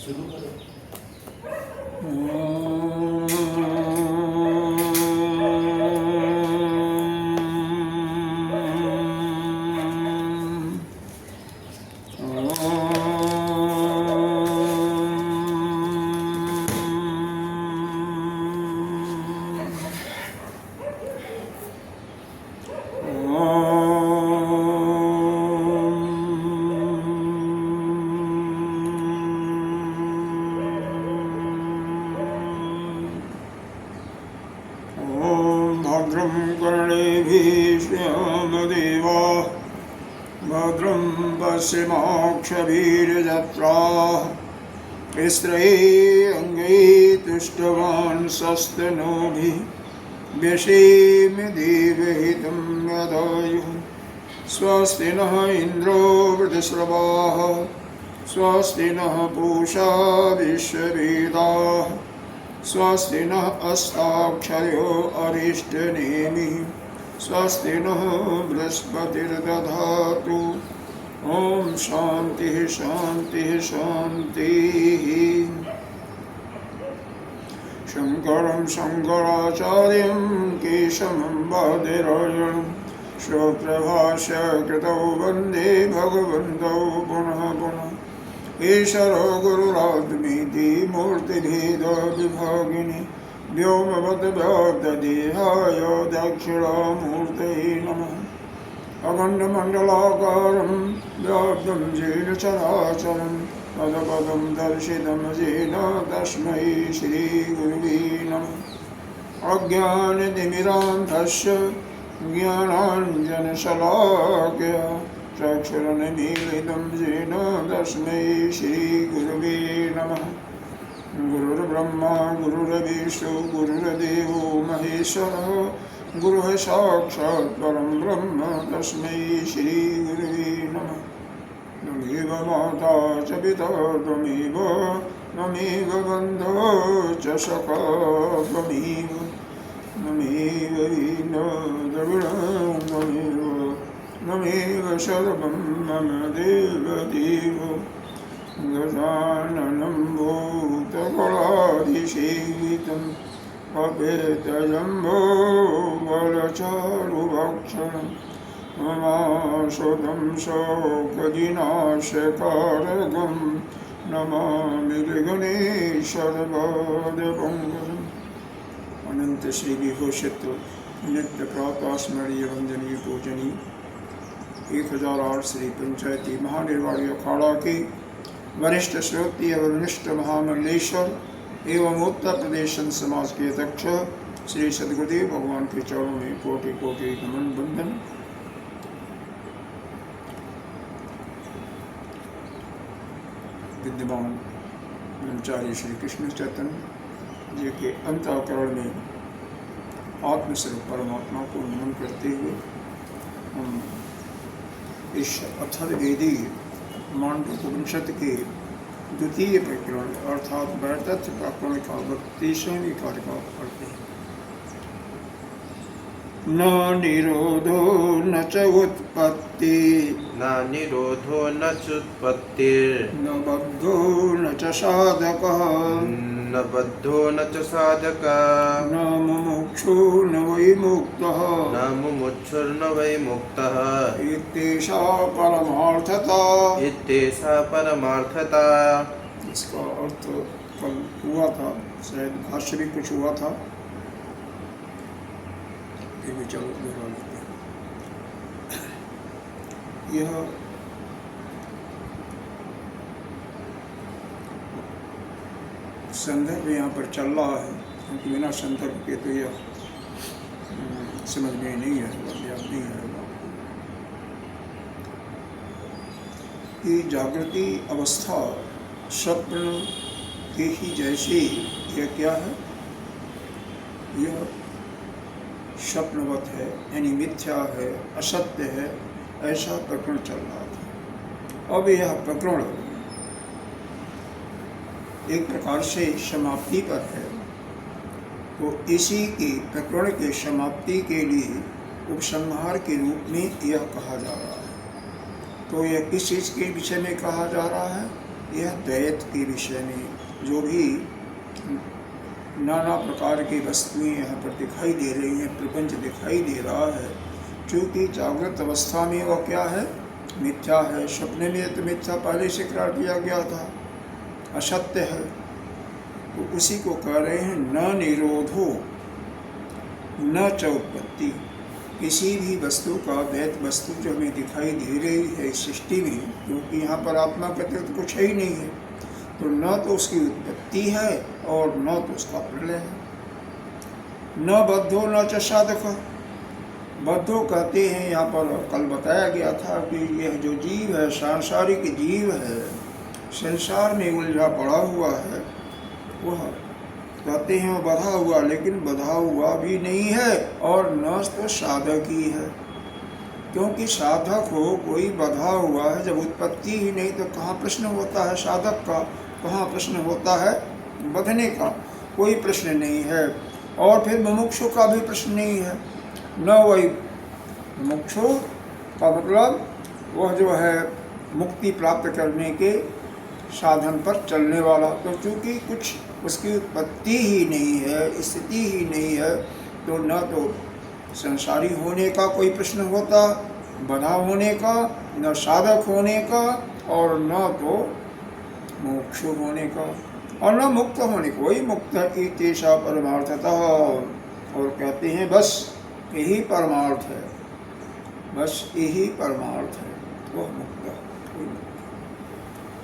शुरू करो। भद्रं कर्णेभिः श्यामदेवाः भद्रं पश्येमाक्षभिर्यजत्राः स्त्रैरङ्गैः तुष्टवान् स्वस्तनूभिः व्यसेम देवहितं यदायुः स्वस्ति नः इन्द्रो वृद्धश्रवाः स्वस्ति नः पूषा विश्ववेदाः स्वस्ति नः अस्ताक्षयो अरिष्टनेमिः स्वस्ति नः बृहस्पतिर्दधातु। ॐ शान्तिः शान्तिः शान्तिः। शङ्करं शङ्कराचार्यं केशवं बादरायणं स्वप्रभाष्यकृतौ वन्दे भगवन्तौ पुनः पुनः। ईश्वरो गुरुरात्मेति मूर्तिभेदविभागिनि व्योमवद्व्याप्तदेहाय दक्षिणामूर्तये नमः। अखण्डमण्डलाकारं व्याप्तं येन चराचरं पदपदं दर्शितं येन तस्मै श्रीगुरुवे नमः। अज्ञानतिमिरान्धस्य ज्ञानाञ्जनशलाकया चक्षुरुन्मीलितं येन तस्मै श्रीगुरुवे नमः। गुरुर्ब्रह्मा गुरुर्विष्णु गुरुर्देवो महेश्वरः गुरुः साक्षात् परं ब्रह्म तस्मै श्रीगुरुवे नमः। त्वमेव माता च पिता त्वमेव त्वमेव बन्धो च सखा त्वमेव त्वमेव वीणा द्रविणं त्वमेव त्वमेव सर्वं मम देवदेव। गजाननं भूतगणाधिसेवितं पपेतजम्बो बलचारुभक्षणं नमाशुतं शोकविनाशकारकं नमामि गणेशर्वदपङ्कजम्। अनंत श्री विभूषित नित्य प्रातः स्मरणीय वंदनीय पूजनीय 1008 श्री पंचायती महानिर्वाणी अखाड़ा के वरिष्ठ श्रोती एवं निष्ठ महामंडलेश्वर एवं उत्तर प्रदेश संत समाज के अध्यक्ष श्री सद्गुरुदेव भगवान के चरणों में कोटि कोटि नमन बंदन। विद्यमान ब्रह्मचारी श्री कृष्ण चैतन्य जी के अंतःकरण में आत्मस्वरूप परमात्मा को नमन करते हुए हम इस अथर्ववेदी मांडूकोपनिषद के द्वितीय प्रकरण अर्थात वैतथ्य प्रकरण का 32वें कार्य का पढ़ते हैं। न निरोधो न च उत्पत्ति न निरोधो न चुत्पत्तिर् न बद्धो न च साधकः न बद्धो न च साधकः न मुमुक्षु न वै मुक्तः न मुमुक्षुर्न वै मुक्तः इत्येषा परमार्थता। इत्येषा परमार्थता। इसका अर्थ कल हुआ था, शायद भाष्य भी कुछ हुआ था, ये भी चलो दोहरा लेते हैं। यह संदर्भ यहाँ पर चल रहा है, क्योंकि बिना संदर्भ के तो यह समझ में नहीं आएगा, याद नहीं आएगा। ये जागृति अवस्था स्वप्न के ही जैसे यह क्या है, यह स्वप्नवत है, यानी मिथ्या है, असत्य है, ऐसा प्रकरण चल रहा था। अब यह प्रकरण एक प्रकार से समाप्ति पर है, तो इसी के प्रकरण के समाप्ति के लिए उपसंहार के रूप में यह कहा जा रहा है। तो यह किस चीज़ के विषय में कहा जा रहा है, यह द्वैत के विषय में जो भी नाना प्रकार की वस्तुएं यहाँ पर दिखाई दे रही हैं, प्रपंच दिखाई दे रहा है, क्योंकि जागृत अवस्था में वह क्या है, मिथ्या है। सपने में तो मिथ्या पहले से करार दिया गया था, असत्य है। तो उसी को कह रहे हैं न निरोधो न च उत्पत्ति। किसी भी वस्तु का, द्वैत वस्तु जो हमें दिखाई दे रही है इस सृष्टि में, क्योंकि यहाँ पर आत्मा के अतिरिक्त कुछ है ही नहीं है, तो न तो उसकी उत्पत्ति है और न तो उसका प्रलय है। न बद्धो न च साधक। बद्धो कहते हैं, यहाँ पर कल बताया गया था कि यह जो जीव है, सांसारिक जीव है, संसार में उलझा पड़ा हुआ है, वह कहते हैं वह बधा हुआ, लेकिन बधा हुआ भी नहीं है और न तो साधक ही है। क्योंकि साधक हो कोई बधा हुआ है, जब उत्पत्ति ही नहीं तो कहाँ प्रश्न होता है साधक का, कहाँ प्रश्न होता है बधने का, कोई प्रश्न नहीं है। और फिर मुमुक्षु का भी प्रश्न नहीं है। न वही मुमुक्षु का मतलब वह जो है मुक्ति प्राप्त करने के साधन पर चलने वाला, तो चूँकि कुछ उसकी उत्पत्ति ही नहीं है, स्थिति ही नहीं है, तो न तो संसारी होने का कोई प्रश्न होता, बधा होने का, न साधक होने का, और न तो मोक्ष होने का, और न मुक्त होने का। वही मुक्त की तेषा परमार्थता। और कहते हैं बस यही परमार्थ है, बस यही परमार्थ है, वह मुक्त है।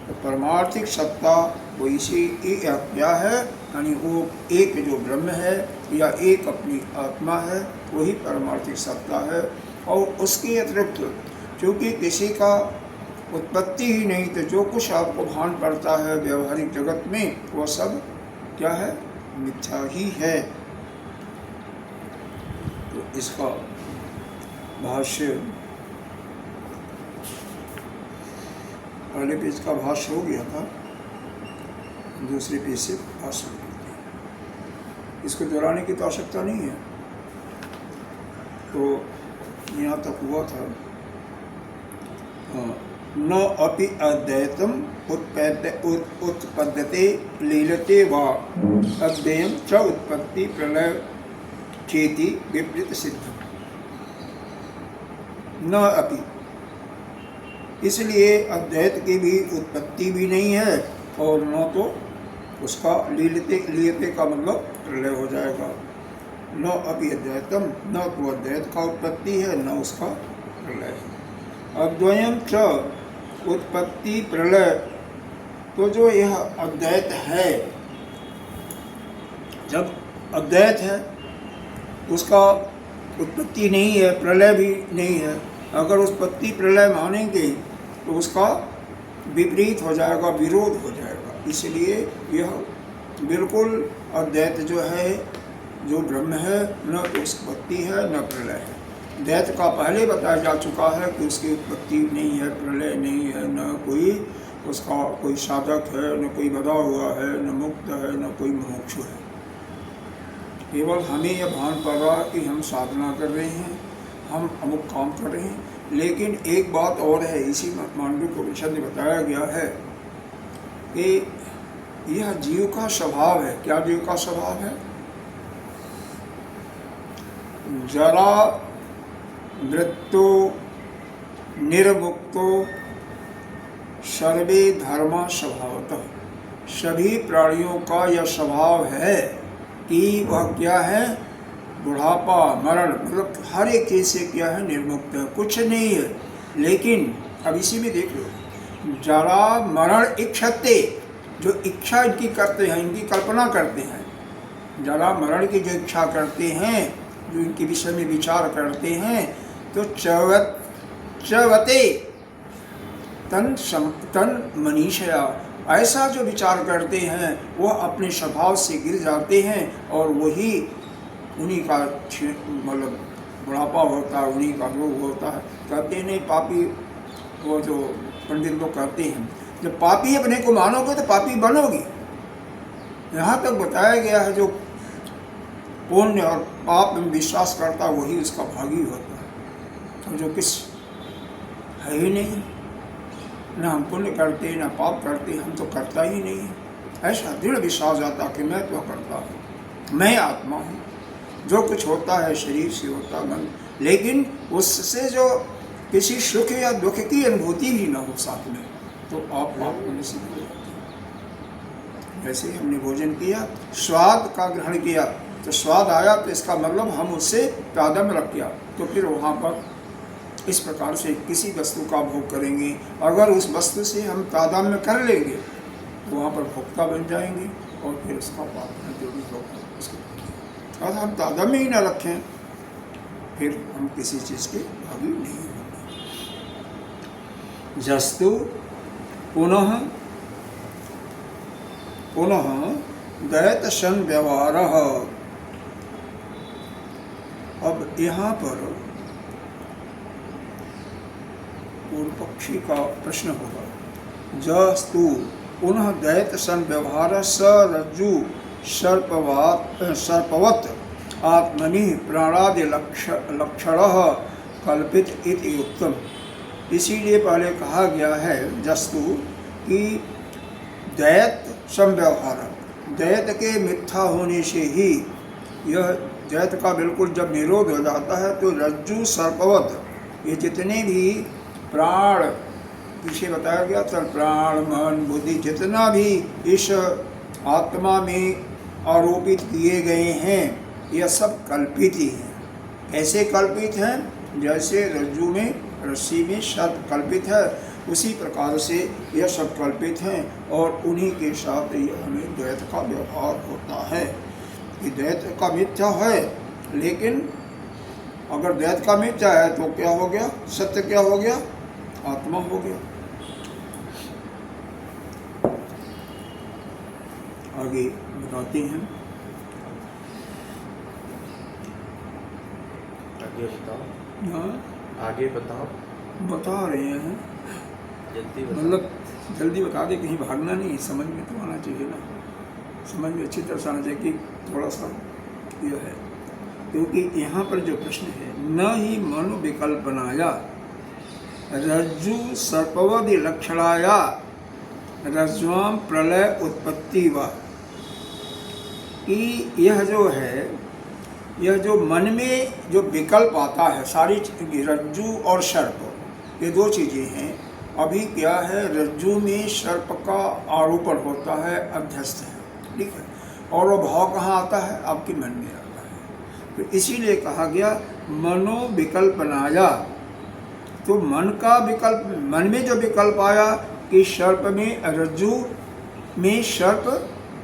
तो परमार्थिक सत्ता वो इसी क्या है, यानी वो एक जो ब्रह्म है या एक अपनी आत्मा है, वही परमार्थिक सत्ता है। और उसके अतिरिक्त क्योंकि किसी का उत्पत्ति ही नहीं, तो जो कुछ आपको भान पड़ता है व्यवहारिक जगत में, वो सब क्या है, मिथ्या ही है। तो इसका भाष्य पहले पेज का भाष्य हो गया था, दूसरे पेज से भाष्य करते हैं। इसको दोहराने की तो आवश्यकता नहीं है। तो यहाँ तक हुआ था न अपि अद्वैतम उत्पद्यते लीलते वा अद्वयम च उत्पत्ति प्रलय चेति विपरीत सिद्ध। न अपि, इसलिए अद्वैत की भी उत्पत्ति भी नहीं है और न तो उसका लीयते का मतलब प्रलय हो जाएगा। न अपि अद्वैतम, न तो अद्वैत का उत्पत्ति है न उसका प्रलय है। अद्वयम च उत्पत्ति प्रलय, तो जो यह अद्वैत है, जब अद्वैत है उसका उत्पत्ति नहीं है, प्रलय भी नहीं है। अगर उत्पत्ति प्रलय मानेंगे तो उसका विपरीत हो जाएगा, विरोध हो जाएगा। इसलिए यह बिल्कुल अद्वैत जो है, जो ब्रह्म है, न तो उत्पत्ति है न प्रलय है। द्वैत का पहले बताया जा चुका है कि उसकी उत्पत्ति नहीं है, प्रलय नहीं है, न कोई उसका कोई साधक है, न कोई बधा हुआ है, न मुक्त है, न कोई मोक्षु है। केवल हमें यह भान पड़ रहा कि हम साधना कर रहे हैं, हम अमुक काम कर रहे हैं। लेकिन एक बात और है, इसी मांडव्य उपनिषद में बताया गया है कि यह जीव का स्वभाव है। क्या जीव का स्वभाव है? जरा मृत्यु निर्मुक्तो सर्वे धर्मा स्वभावतः। सभी प्राणियों का यह स्वभाव है कि वह क्या है, बुढ़ापा, मरण, मतलब हर एक चीज़ से क्या है, निर्मुक्त है, कुछ नहीं है। लेकिन अब इसी में देख लो, जरा मरण इच्छते, जो इच्छा इनकी करते हैं, इनकी कल्पना करते हैं, जरा मरण की जो इच्छा करते हैं, जो इनके विषय में विचार करते हैं, तो चवते तन मनीषया, ऐसा जो विचार करते हैं वह अपने स्वभाव से गिर जाते हैं और वही उन्हीं का मतलब बुढ़ापा होता है, उन्हीं का रोग होता है। कहते नहीं पापी, वो जो पंडित लोग कहते हैं, जब पापी अपने को मानोगे तो पापी बनोगे। यहाँ तक बताया गया है जो पुण्य और पाप में विश्वास करता वही उसका भागी होता है, और जो किस है ही नहीं, न हम पुण्य करते न पाप करते, हम तो करता ही नहीं है। ऐसा दृढ़ विश्वास आता कि मैं तो करता हूँ, मैं आत्मा हूँ, जो कुछ होता है शरीर से होता मन, लेकिन उससे जो किसी सुख या दुख की अनुभूति भी न हो साथ में, तो आप पाप पुण्य से हो जाते हैं। वैसे ही हमने भोजन किया, स्वाद का ग्रहण किया, तो स्वाद आया तो इसका मतलब हम उससे तादात्म्य रख गया, तो फिर वहाँ पर इस प्रकार से किसी वस्तु का भोग करेंगे। अगर उस वस्तु से हम तादात्म्य कर लेंगे तो वहाँ पर भोक्ता बन जाएंगे और फिर उसका पाप जो भी होगा उसके। और हम तादात्म्य ही न रखें, फिर हम किसी चीज़ के भागी नहीं होंगे। जस्तु पुनः दैत सन व्यवहार। अब यहाँ पर पूर्व पक्षी का प्रश्न होगा, जस्तु पुनः दैत सन व्यवहार स रज्जु सर्पवत आत्मनि प्राणादि लक्षण कल्पित इति उत्तम। इसीलिए पहले कहा गया है जस्तु कि दैत संव्यवहार, दैत के मिथ्या होने से ही यह दैत का बिल्कुल जब निरोध हो जाता है तो रज्जु सर्पवत, ये जितने भी प्राण पीछे बताया गया था, प्राण मन बुद्धि जितना भी इस आत्मा में आरोपित किए गए हैं, यह सब कल्पित ही हैं। कैसे कल्पित हैं? जैसे रज्जु में रस्सी में सर्प कल्पित है, उसी प्रकार से यह सब कल्पित हैं और उन्हीं के साथ यह हमें द्वैत का व्यवहार होता है। कि द्वैत का मिथ्या है, लेकिन अगर द्वैत का मिथ्या है तो क्या हो गया? सत्य क्या हो गया? आत्मा हो गया। आगे बताते हैं, आगे बताओ। हाँ आगे बताओ। बता रहे हैं, जल्दी बताओ। मतलब जल्दी बता दे, कहीं भागना नहीं, समझ में तो आना चाहिए ना, समझ में अच्छी तरह से आना चाहिए कि थोड़ा सा यह है। क्योंकि यहाँ पर जो प्रश्न है, न ही मनु विकल्पनाया रज्जु सर्पवदि लक्षणाया रज्ज्वाम प्रलय उत्पत्ति व, कि यह जो है, यह जो मन में जो विकल्प आता है, सारी रज्जु और सर्प ये दो चीज़ें हैं। अभी क्या है, रज्जु में सर्प का आरोपण होता है, अध्यस्त है, ठीक है, और वो भाव कहाँ आता है? आपके मन में आता है। तो इसीलिए कहा गया मनो विकल्पनाया, तो मन का विकल्प, मन में जो विकल्प आया कि सर्प में, रज्जु में सर्प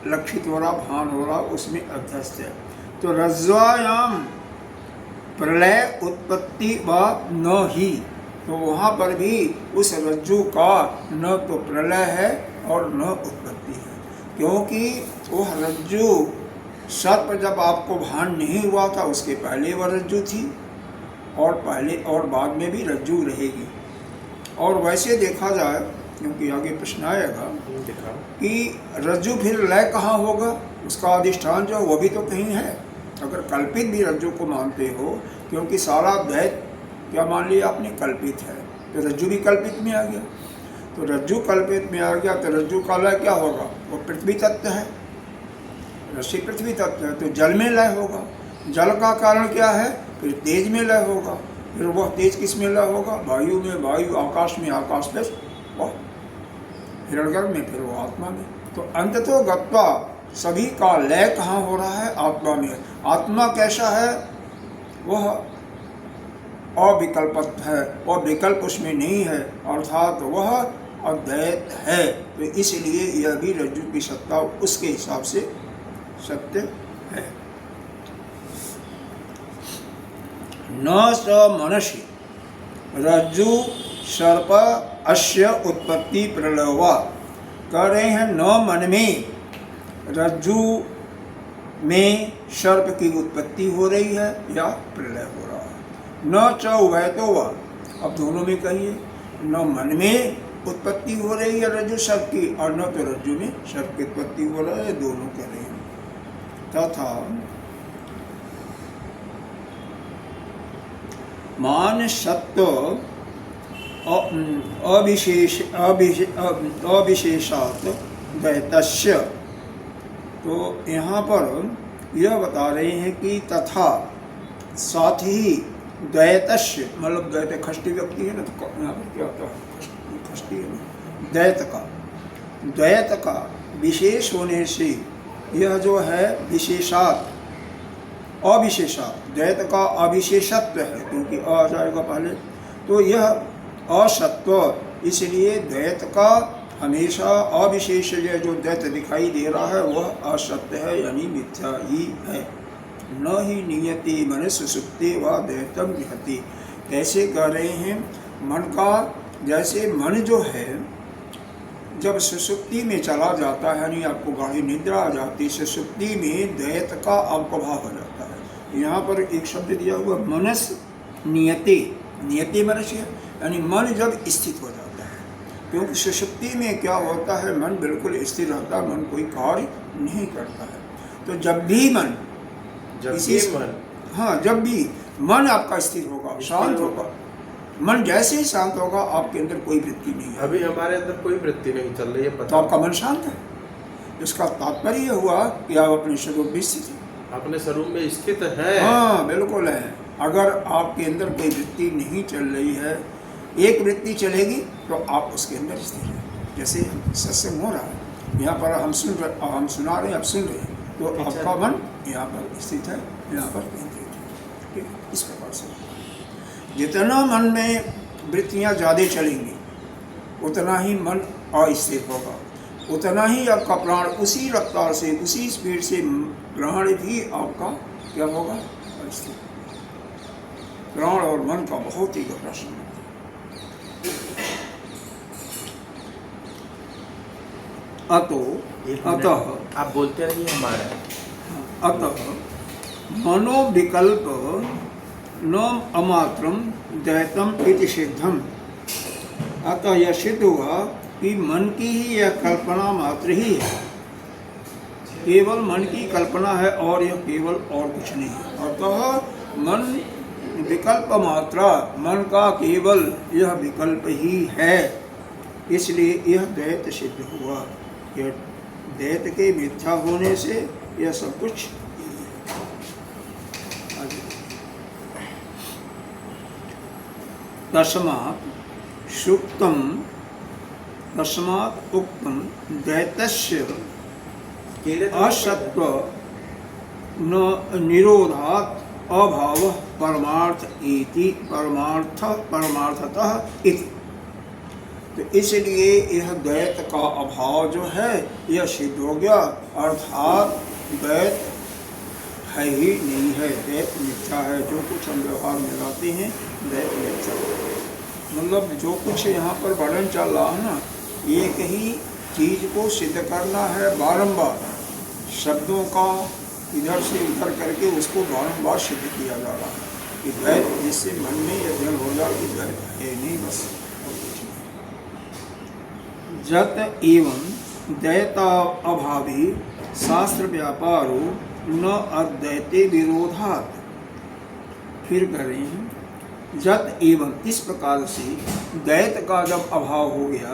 लक्षित हो रहा, भान हो रहा, उसमें अध्यस्त है। तो रज्ज्वायाम प्रलय उत्पत्ति व न ही, तो वहाँ पर भी उस रज्जु का न तो प्रलय है और न उत्पत्ति है, क्योंकि वह रज्जु सर्प जब आपको भान नहीं हुआ था उसके पहले वह रज्जु थी और पहले और बाद में भी रज्जु रहेगी। और वैसे देखा जाए, क्योंकि आगे प्रश्न आएगा कि रज्जु फिर लय कहाँ होगा, उसका अधिष्ठान जो वो भी तो कहीं है। अगर कल्पित भी रज्जु को मानते हो, क्योंकि सारा द्वैत क्या मान लिया आपने? कल्पित है, तो रज्जु भी कल्पित में आ गया। तो रज्जु कल्पित में आ गया तो रज्जु का लय क्या होगा? वो पृथ्वी तत्व है, रस्सी पृथ्वी तत्व है, तो जल में लय होगा। जल का कारण क्या है? फिर तेज में लय होगा। फिर वह तेज किस में लय होगा? वायु में वायु, आकाश में आकाश, प्लस वह हिरण्यगर्भ में, फिर वो आत्मा में। तो अंततो गत्वा सभी का लय कहाँ हो रहा है? आत्मा में। आत्मा कैसा है? वह अविकल्पत है, वह विकल्प उसमें नहीं है, अर्थात वह अद्वैत है। तो इसलिए यह भी रज्जु की सत्ता उसके हिसाब से सत्य है। न स मनसि रज्जु सर्प अस्य उत्पत्ति प्रलवा, कह रहे हैं न मन में रज्जु में सर्प की उत्पत्ति हो रही है या प्रलय हो रहा है। न च उभयतो वा, अब दोनों में कहिए, न मन में उत्पत्ति हो रही है रज्जु सर्प की और न तो रज्जु में सर्प की उत्पत्ति हो रहा है, दोनों कर रहे हैं। तथा मान सत्व अविशेषात द्वैतस्य। तो यहाँ पर यह बता रहे हैं कि तथा साथ ही द्वैतस्य, मतलब द्वैत खष्टी व्यक्ति है ना, तो यहाँ पर क्या होता है, खष्टी है ना, द्वैत का विशेष होने से यह जो है विशेषात अविशेषात, द्वैत का अविशेषत्व है, क्योंकि आ जाएगा पहले, तो यह असत्व, इसलिए द्वैत का हमेशा अविशेष जो द्वैत दिखाई दे रहा है वह असत्य है, यानी मिथ्या ही है। न ही नियति मन सुसुप्ति व द्वैतम विहति। कैसे कह रहे हैं, मन का, जैसे मन जो है जब सुसुप्ति में चला जाता है, यानी आपको गाढ़ी निद्रा आ जाती, सुसुप्ति में द्वैत का अवप्रभाव हो जाता है। यहाँ पर एक शब्द दिया हुआ मनस नियति, नियति मनुष्य, यानी मन जब स्थित हो जाता है, क्योंकि सुषुप्ति में क्या होता है, मन बिल्कुल स्थिर रहता है, मन कोई कार्य नहीं करता है। तो जब भी मन जब भी मन आपका स्थिर होगा, शांत होगा, मन जैसे ही शांत होगा, आपके अंदर कोई वृत्ति नहीं है। अभी हमारे अंदर कोई वृत्ति नहीं चल रही है, तो आपका मन शांत है। इसका तात्पर्य हुआ कि आप अपने स्वरूप में स्थित हैं, अपने स्वरूप में स्थित है। हाँ बिल्कुल है। अगर आपके अंदर कोई वृत्ति नहीं चल रही है, एक वृत्ति चलेगी तो आप उसके अंदर स्थित हैं। जैसे सत्संग हो रहा है, यहाँ पर हम सुना रहे हैं, आप सुन रहे हैं, तो आपका मन यहाँ पर स्थित है, यहाँ पर केंद्रित है। इस प्रकार से जितना मन में वृत्तियाँ ज़्यादा चलेंगी, उतना ही मन अस्थिर होगा, उतना ही आपका प्राण उसी रफ्तार से, उसी स्पीड से प्राण भी आपका क्या होगा, अस्थिर। प्राण और मन का बहुत ही गहरा संबंध है। अतः आप बोलते रहिए हमारा। अतः मनोविकल्प न अमात्रम द्वैतम इति सिद्धम। अतः यह सिद्ध हुआ कि मन की ही यह कल्पना मात्र ही है, केवल मन की कल्पना है, और यह केवल और कुछ नहीं है। अतः मन विकल्प मात्रा, मन का केवल यह विकल्प ही है, इसलिए यह द्वैत सिद्ध हुआ। यह द्वैत के मिथ्या होने से यह सब कुछ तस्मात् उक्तम द्वैतस्य असत्व न निरोधात् अभाव परमार्थतः इति। तो इसलिए यह द्वैत का अभाव जो है यह सिद्ध हो गया, अर्थात द्वैत है ही नहीं है, द्वैत मिथ्या है। जो कुछ हम व्यवहार में लाते हैं द्वैत मिथ्या, मतलब जो कुछ यहाँ पर वर्णन चल रहा है ना, एक ही चीज़ को सिद्ध करना है, बारंबार शब्दों का इधर से उधर करके उसको बारंबार सिद्ध किया जा रहा है कि द्वैत, जिससे मन में यह ध्यान हो जाए कि द्वैत है नहीं, बस और कुछ नहीं। जत एवं द्वैता अभावी शास्त्र व्यापारो न अद्वैते विरोधात्। फिर कह रहे हैं जत एवं, इस प्रकार से द्वैत का जब अभाव हो गया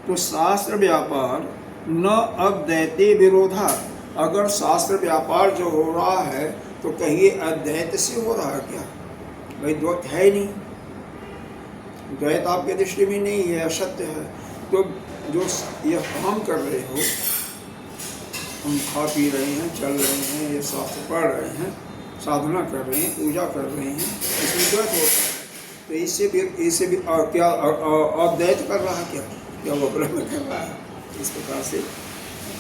तो शास्त्र व्यापार न अद्वैते विरोधात्। अगर शास्त्र व्यापार जो हो रहा है तो कहिए अद्वैत से हो रहा है क्या? भाई द्वैत है नहीं, द्वैत आपके दृष्टि में नहीं है, असत्य है। तो जो यह काम कर रहे हो, हम खा पी रहे हैं, चल रहे हैं, ये शास्त्र पढ़ रहे हैं, साधना कर रहे हैं, पूजा कर रहे हैं, इसमें द्वैत होता है। तो इससे भी क्या अद्वैत कर रहा है क्या वो ब्रह्म कर रहा है? इस प्रकार से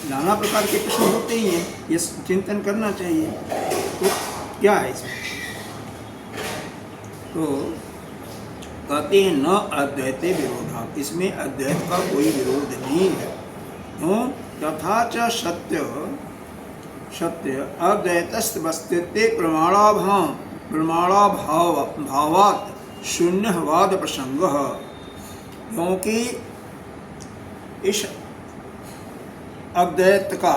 नाना प्रकार के प्रश्न होते ही हैं, ये चिंतन करना चाहिए। तो क्या है इसमें? तो कहते हैं न अद्वैते विरोधा, इसमें अद्वैत का कोई विरोध नहीं है। क्यों? तथा च सत्य अद्वैतस्तवस्थित्वे प्रमाणाभावात् शून्यवाद प्रसंग। क्योंकि इस अद्वैत का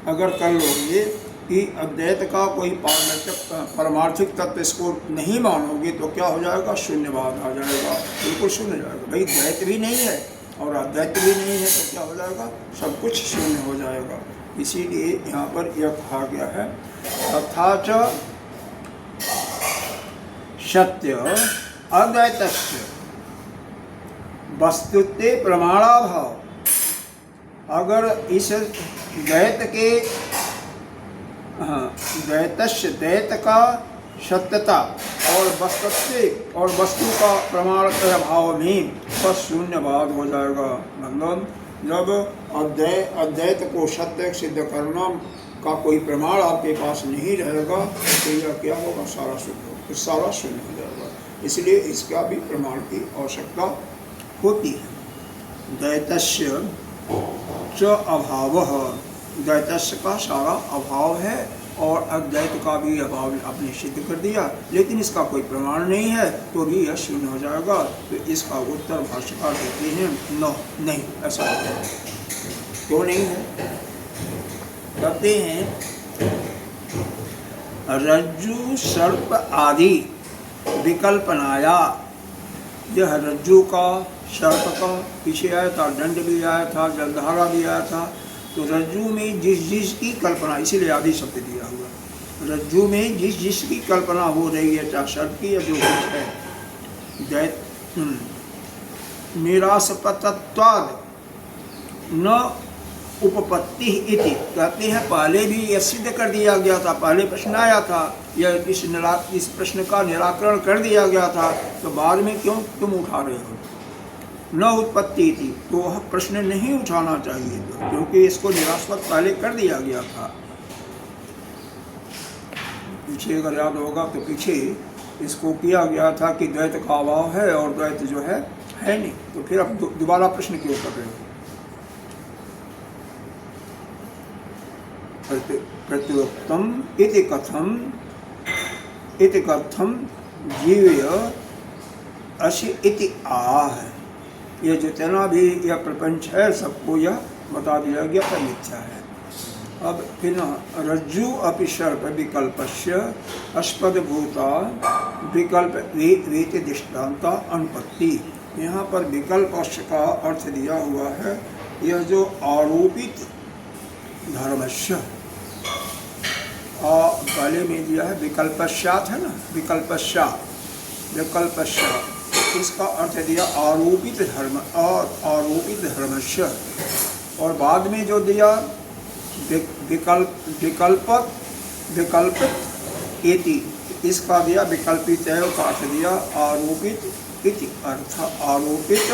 अगर कर लोगे कि अद्वैत का कोई परमार्थिक तत्व इसको नहीं मानोगे तो क्या हो जाएगा, शून्यवाद आ जाएगा, बिल्कुल शून्य जाएगा। भाई द्वैत भी नहीं है और अद्वैत भी नहीं है तो क्या हो जाएगा, सब कुछ शून्य हो जाएगा। इसीलिए यहाँ पर यह कहा गया है तथा च सत्य अद्वैतस्य वस्तुते प्रमाणाभाव। अगर इस द्वैत के द्वैतस्य द्वैत का सत्यता और वस्तुत्व और वस्तु का प्रमाण के अभाव में बस शून्यवाद हो जाएगा। मतलब जब अद्वैत को सत्य सिद्ध करना का कोई प्रमाण आपके पास नहीं रहेगा तो यह क्या होगा, सारा शून्य हो जाएगा। इसलिए इसका भी प्रमाण की आवश्यकता होती है। द्वैतस्य च अभावः, द्वैतस्य का सारा अभाव है और अद्वैत का भी अभाव आपने सिद्ध कर दिया, लेकिन इसका कोई प्रमाण नहीं है तो भी यह शून्य हो जाएगा। तो इसका उत्तर भाष्यकार देते हैं नहीं, ऐसा नहीं है। क्यों नहीं है? कहते हैं रज्जु सर्प आदि विकल्पनाया। यह रज्जु का, सर्प का पीछे आया था, दंड भी आया था, जलधारा भी आया था। तो रज्जु में जिस की कल्पना, इसीलिए आदि शब्द दिया हुआ। रज्जु में जिस की कल्पना हो रही है, चाहे सर्प की या जो कुछ है, निरासपतत्वाद न उपपत्ति इति। कहते हैं पहले भी यह सिद्ध कर दिया गया था, पहले प्रश्न आया था, यह इस प्रश्न का निराकरण कर दिया गया था, तो बाद में क्यों तुम उठा रहे हो? न उत्पत्ति थी तो वह प्रश्न नहीं उठाना चाहिए, क्योंकि इसको निरास्पद पहले कर दिया गया था। पीछे अगर याद होगा तो पीछे इसको किया गया था कि द्वैत का अभाव है और द्वैत जो है नहीं, तो फिर अब दोबारा प्रश्न क्यों कर रहे हो? प्रत्युक्तम इति कथम जीवय अशि इति आह। यह जितना भी यह प्रपंच है सबको यह बता दिया गया था मिथ्या है। अब फिर रज्जु अपि सर्प विकल्पस्य अस्पदभूता विकल्प रीति दृष्टान्ता अनुपत्ति। यहाँ पर विकल्प का अर्थ दिया हुआ है यह जो आरोपित धर्मस्य, पहले में दिया है विकल्पस्यात् है ना, विकल्पस्यात्, इसका अर्थ दिया आरोपित धर्म और आरोपित धर्मस्य। और बाद में जो दिया विकल्पित इति, इसका दिया विकल्पित का अर्थ दिया आरोपित इति अर्थ, आरोपित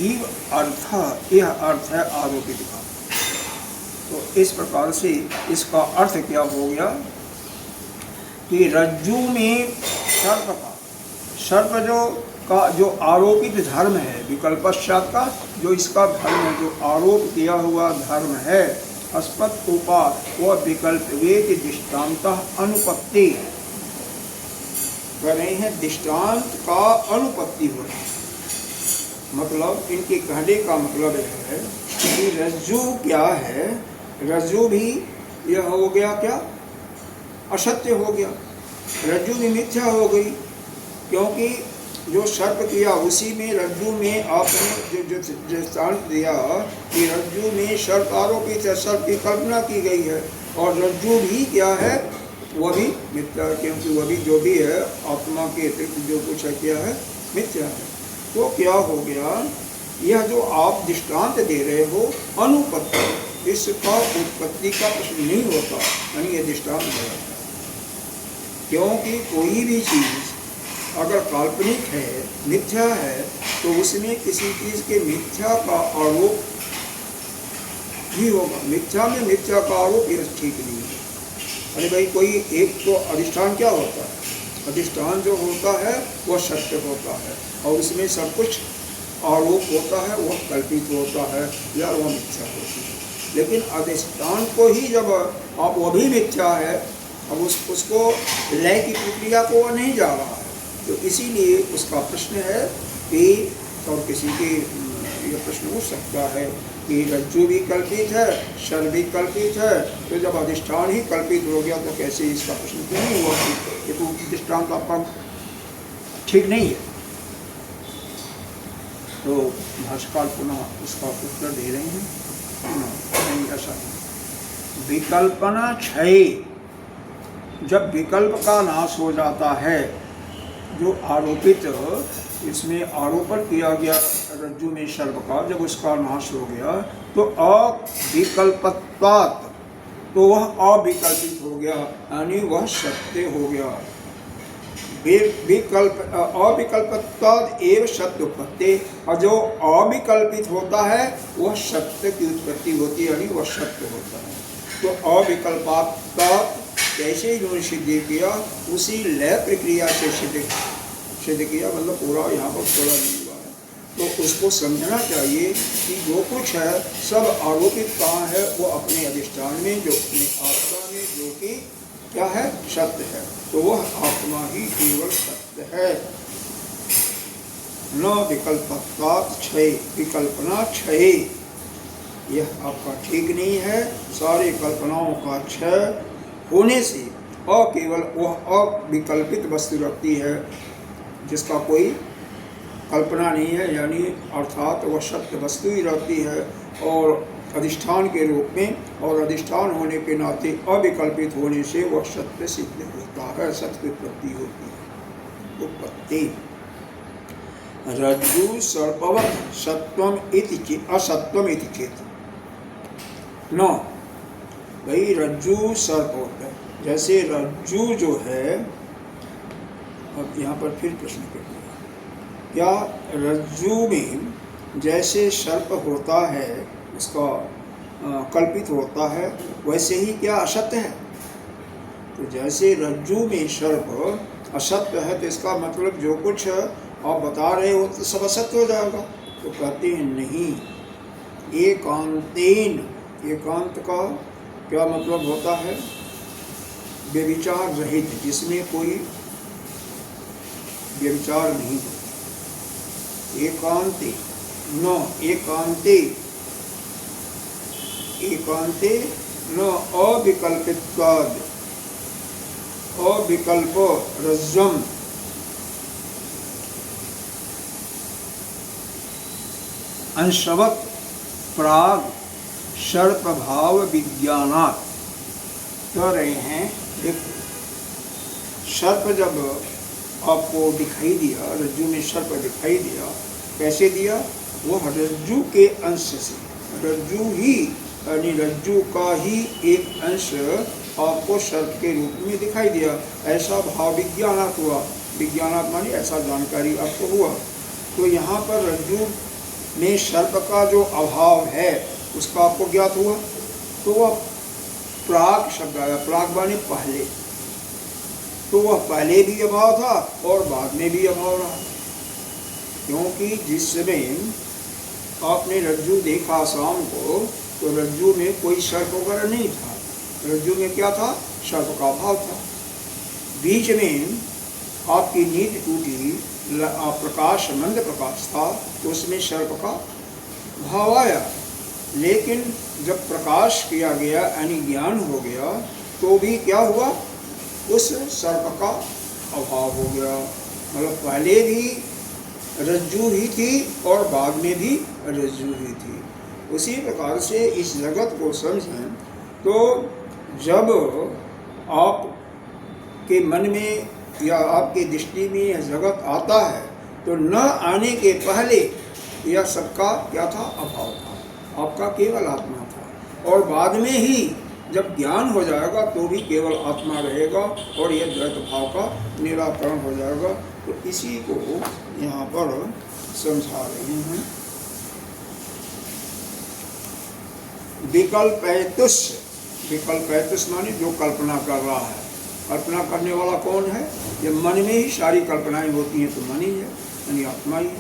इव अर्थ, यह अर्थ है आरोपित का। तो इस प्रकार से इसका अर्थ क्या हो गया कि रज्जु में सर्प जो आरोपित धर्म है, विकल्पस्यात् का जो इसका धर्म है, जो आरोप किया हुआ धर्म है, अस्पद उपात वह विकल्प वेद दृष्टान्त अनुपत्ति कर रहे हैं, दृष्टांत का अनुपत्ति हो रही है। मतलब इनके कहने का मतलब है कि रज्जु क्या है, रज्जु भी यह हो गया क्या, असत्य हो गया, रज्जु भी मिथ्या हो गई, क्योंकि जो सर्प किया उसी में रज्जु में आपने जो दृष्टांत दिया कि रज्जु में सर्प आरोपित है, सर्प की कल्पना की गई है, और रज्जु भी क्या है, वह भी मिथ्या, क्योंकि वह भी जो भी है आत्मा के अतिरिक्त जो कुछ है क्या है, मिथ्या है। तो क्या हो गया, यह जो आप दृष्टांत दे रहे हो अनुपत्ति, इसका उत्पत्ति का प्रश्न नहीं होता, यानी यह दृष्टांत है। क्योंकि कोई भी चीज़ अगर काल्पनिक है, मिथ्या है, तो उसमें किसी चीज़ के मिथ्या का आरोप ही होगा। मिथ्या में मिथ्या का आरोप यह ठीक नहीं है। अरे भाई कोई एक तो अधिष्ठान क्या होता है, अधिष्ठान जो होता है वह सत्य होता है, और उसमें सब कुछ आरोप होता है, वह कल्पित होता है या वह मिथ्या होती है। लेकिन अधिष्ठान को ही जब आप वह भी मिथ्या है, अब उसको लय की प्रक्रिया को वह नहीं जा रहा है, तो इसीलिए उसका प्रश्न है कि और किसी के तो यह प्रश्न उठ सकता है कि रज्जु भी कल्पित है, सर्प भी कल्पित है, तो जब अधिष्ठान ही कल्पित हो गया तो कैसे इसका प्रश्न क्यों नहीं हुआ कि ये तो दृष्टांत आपका ठीक नहीं है। तो भाष्यकार पुनः उसका उत्तर दे रहे हैं, नहीं ऐसा नहीं। विकल्पना क्षय, जब विकल्प का नाश हो जाता है, जो आरोपित इसमें आरोपण किया गया रज्जु में सर्प का, जब उसका नाश हो गया तो अविकल्पत्वात्, तो वह अविकल्पित हो गया, यानी वह सत्य हो गया। अविकल्पत्वात् एव सत्य उत्पत्ति, और जो अविकल्पित होता है वह सत्य की उत्पत्ति होती है, यानी वह सत्य होता है। तो अविकल्पात्वात् जैसे इन्होंने सिद्ध किया उसी लय प्रक्रिया से सिद्ध किया, मतलब पूरा यहाँ पर पूरा नहीं हुआ है। तो उसको समझना चाहिए कि जो कुछ है सब आरोपित कहाँ है, वो अपने अधिष्ठान में, जो अपने आत्मा में, जो कि क्या है, सत्य है। तो वह आत्मा ही केवल सत्य है। न विकल्पत्वात् क्षय, विकल्पना क्षय, यह आपका ठीक नहीं है। सारी कल्पनाओं का क्षय होने से केवल वह अविकल्पित वस्तु रखती है, जिसका कोई कल्पना नहीं है, यानी अर्थात वह सत्य वस्तु ही रहती है और अधिष्ठान के रूप में, और अधिष्ठान होने के नाते अविकल्पित होने से वह सत्य सिद्ध होता है, सत्य उत्पत्ति होती है। उत्पत्ति रज्जु सर्पवत् सत्वम इति असत्वम इति चेत न, भाई रज्जु सर्प होता है, जैसे रज्जु जो है, अब यहाँ पर फिर प्रश्न करते हैं, क्या रज्जु में जैसे सर्प होता है, उसका कल्पित होता है, वैसे ही क्या असत्य है? तो जैसे रज्जु में सर्प असत्य है, तो इसका मतलब जो कुछ आप बता रहे हो तो सब असत्य हो जाएगा। तो कहते हैं नहीं, एकांतेन, एकांत का क्या मतलब होता है? व्यभिचार रहित, जिसमें कोई व्यभिचार नहीं हो। एकांते न, एकांते, एकांते न अविकल्पित्वाद्, अविकल्प रज्जम अंशवत् प्राग सर्प भाव विज्ञानात्। कह रहे हैं, देखो सर्प जब आपको दिखाई दिया, रज्जु में सर्प दिखाई दिया, कैसे दिया? वो रज्जु के अंश से, रज्जु ही यानी रज्जु का ही एक अंश आपको सर्प के रूप में दिखाई दिया। ऐसा भाव विज्ञानात् हुआ, विज्ञानात् माने ऐसा जानकारी आपको हुआ। तो यहाँ पर रज्जु में सर्प का जो अभाव है उसका आपको ज्ञात हुआ, तो वह प्राग शब्द आया, प्राग माने पहले, तो वह पहले भी अभाव था और बाद में भी अभाव रहा। क्योंकि जिस समय आपने रज्जु देखा शाम को, तो रज्जु में कोई सर्प वगैरह नहीं था, रज्जु में क्या था? सर्प का अभाव था। बीच में आपकी नींद टूटी, प्रकाश मंद प्रकाश था, तो उसमें सर्प का भाव आया। लेकिन जब प्रकाश किया गया यानी ज्ञान हो गया, तो भी क्या हुआ? उस सर्प का अभाव हो गया। मतलब पहले भी रज्जु ही थी और बाद में भी रज्जु ही थी। उसी प्रकार से इस जगत को समझें तो जब आपके मन में या आपकी दृष्टि में यह जगत आता है, तो न आने के पहले यह सबका क्या था? अभाव था, आपका केवल आत्मा था। और बाद में ही जब ज्ञान हो जाएगा तो भी केवल आत्मा रहेगा और यह द्वैत भाव का निराकरण हो जाएगा। तो इसी को यहाँ पर समझा रहे हैं। विकल्पैतुष, विकल्पैतुष माने जो कल्पना कर रहा है। कल्पना करने वाला कौन है? ये मन में ही सारी कल्पनाएं होती हैं, तो मन ही है, यानी आत्मा ही है।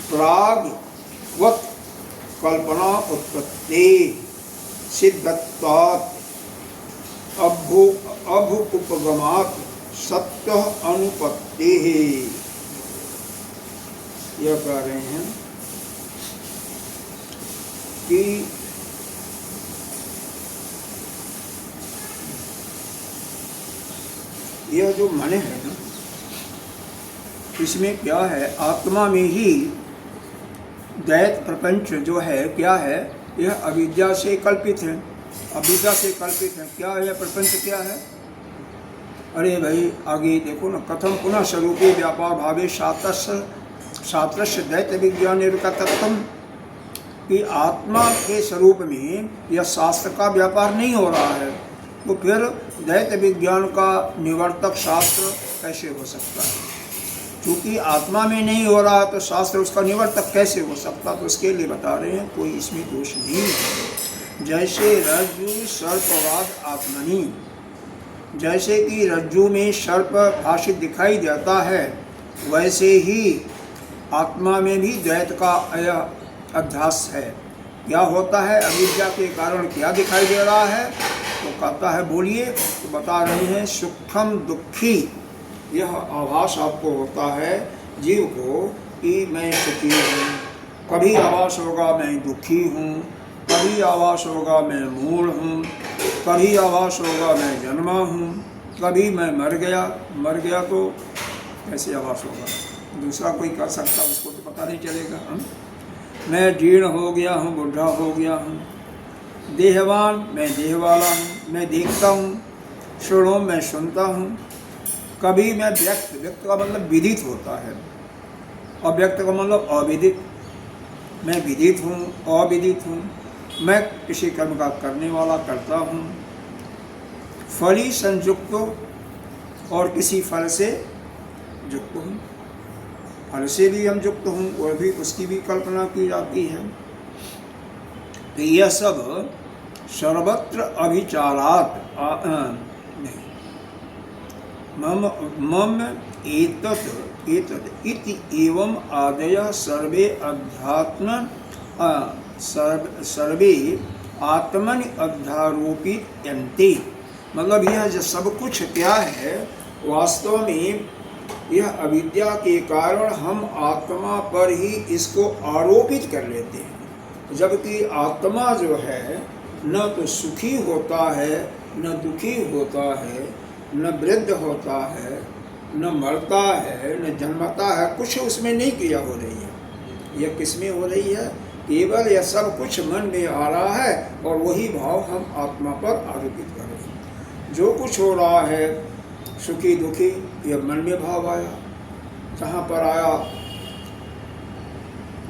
प्रागवत् कल्पना उत्पत्ति सिद्धत्वात् अभुपगमात् सत्य अनुपत्ति। यह कह रहे हैं कि यह जो मन है ना, इसमें क्या है, आत्मा में ही दैत प्रपंच जो है क्या है, यह अविद्या से कल्पित है, अविद्या से कल्पित है। क्या है प्रपंच, क्या है? अरे भाई आगे देखो ना, कथम पुनः स्वरूपे व्यापार भावे शास्त्रस्य दैत विज्ञान तत्व, कि आत्मा के स्वरूप में यह शास्त्र का व्यापार नहीं हो रहा है, तो फिर दैत विज्ञान का निवर्तक शास्त्र कैसे हो सकता है? क्योंकि आत्मा में नहीं हो रहा तो शास्त्र उसका निवर्तक कैसे हो सकता? तो उसके लिए बता रहे हैं कोई इसमें दोष नहीं है। जैसे रज्जु सर्पवाद आत्मनि, जैसे कि रज्जु में सर्प भाषित दिखाई देता है, वैसे ही आत्मा में भी द्वैत का अध्यास है। क्या होता है? अविद्या के कारण क्या दिखाई दे रहा है? तो कहता है बोलिए, तो बता रहे हैं सुखम दुखी, यह आभास आपको होता है जीव को कि मैं सुखी हूँ, कभी आभास होगा मैं दुखी हूँ, कभी आभास होगा मैं मूढ़ हूँ, कभी आभास होगा मैं जन्मा हूँ, कभी मैं मर गया तो कैसे आभास होगा? दूसरा कोई कर सकता, उसको तो पता नहीं चलेगा। मैं जीर्ण हो गया हूँ, बुढ़ा हो गया हूँ, देहवान मैं देह वाला हूँ, मैं देखता हूँ, सुनो मैं सुनता हूँ, कभी मैं व्यक्त का मतलब विदित होता है, अव्यक्त का मतलब अविदित, मैं विदित हूँ, अविदित हूँ, मैं किसी कर्म का करने वाला करता हूँ, फली संयुक्त और किसी फल से युक्त हूँ, फल से भी हम युक्त हूँ, वह भी उसकी भी कल्पना की जाती है। तो यह सब सर्वत्र अभिचारात मम एतत् इति एवं आदयः सर्वे अध्यात्म सर्वे आत्मनि अध्यारोपियन्ते। मतलब यह जो सब कुछ क्या है, वास्तव में यह अविद्या के कारण हम आत्मा पर ही इसको आरोपित कर लेते हैं, जबकि आत्मा जो है न तो सुखी होता है, न दुखी होता है, न वृद्ध होता है, न मरता है, न जन्मता है, कुछ उसमें नहीं क्रिया हो रही है। यह किसमें हो रही है? केवल यह सब कुछ मन में आ रहा है और वही भाव हम आत्मा पर आरोपित कर रहे हैं। जो कुछ हो रहा है सुखी दुखी, यह मन में भाव आया, जहाँ पर आया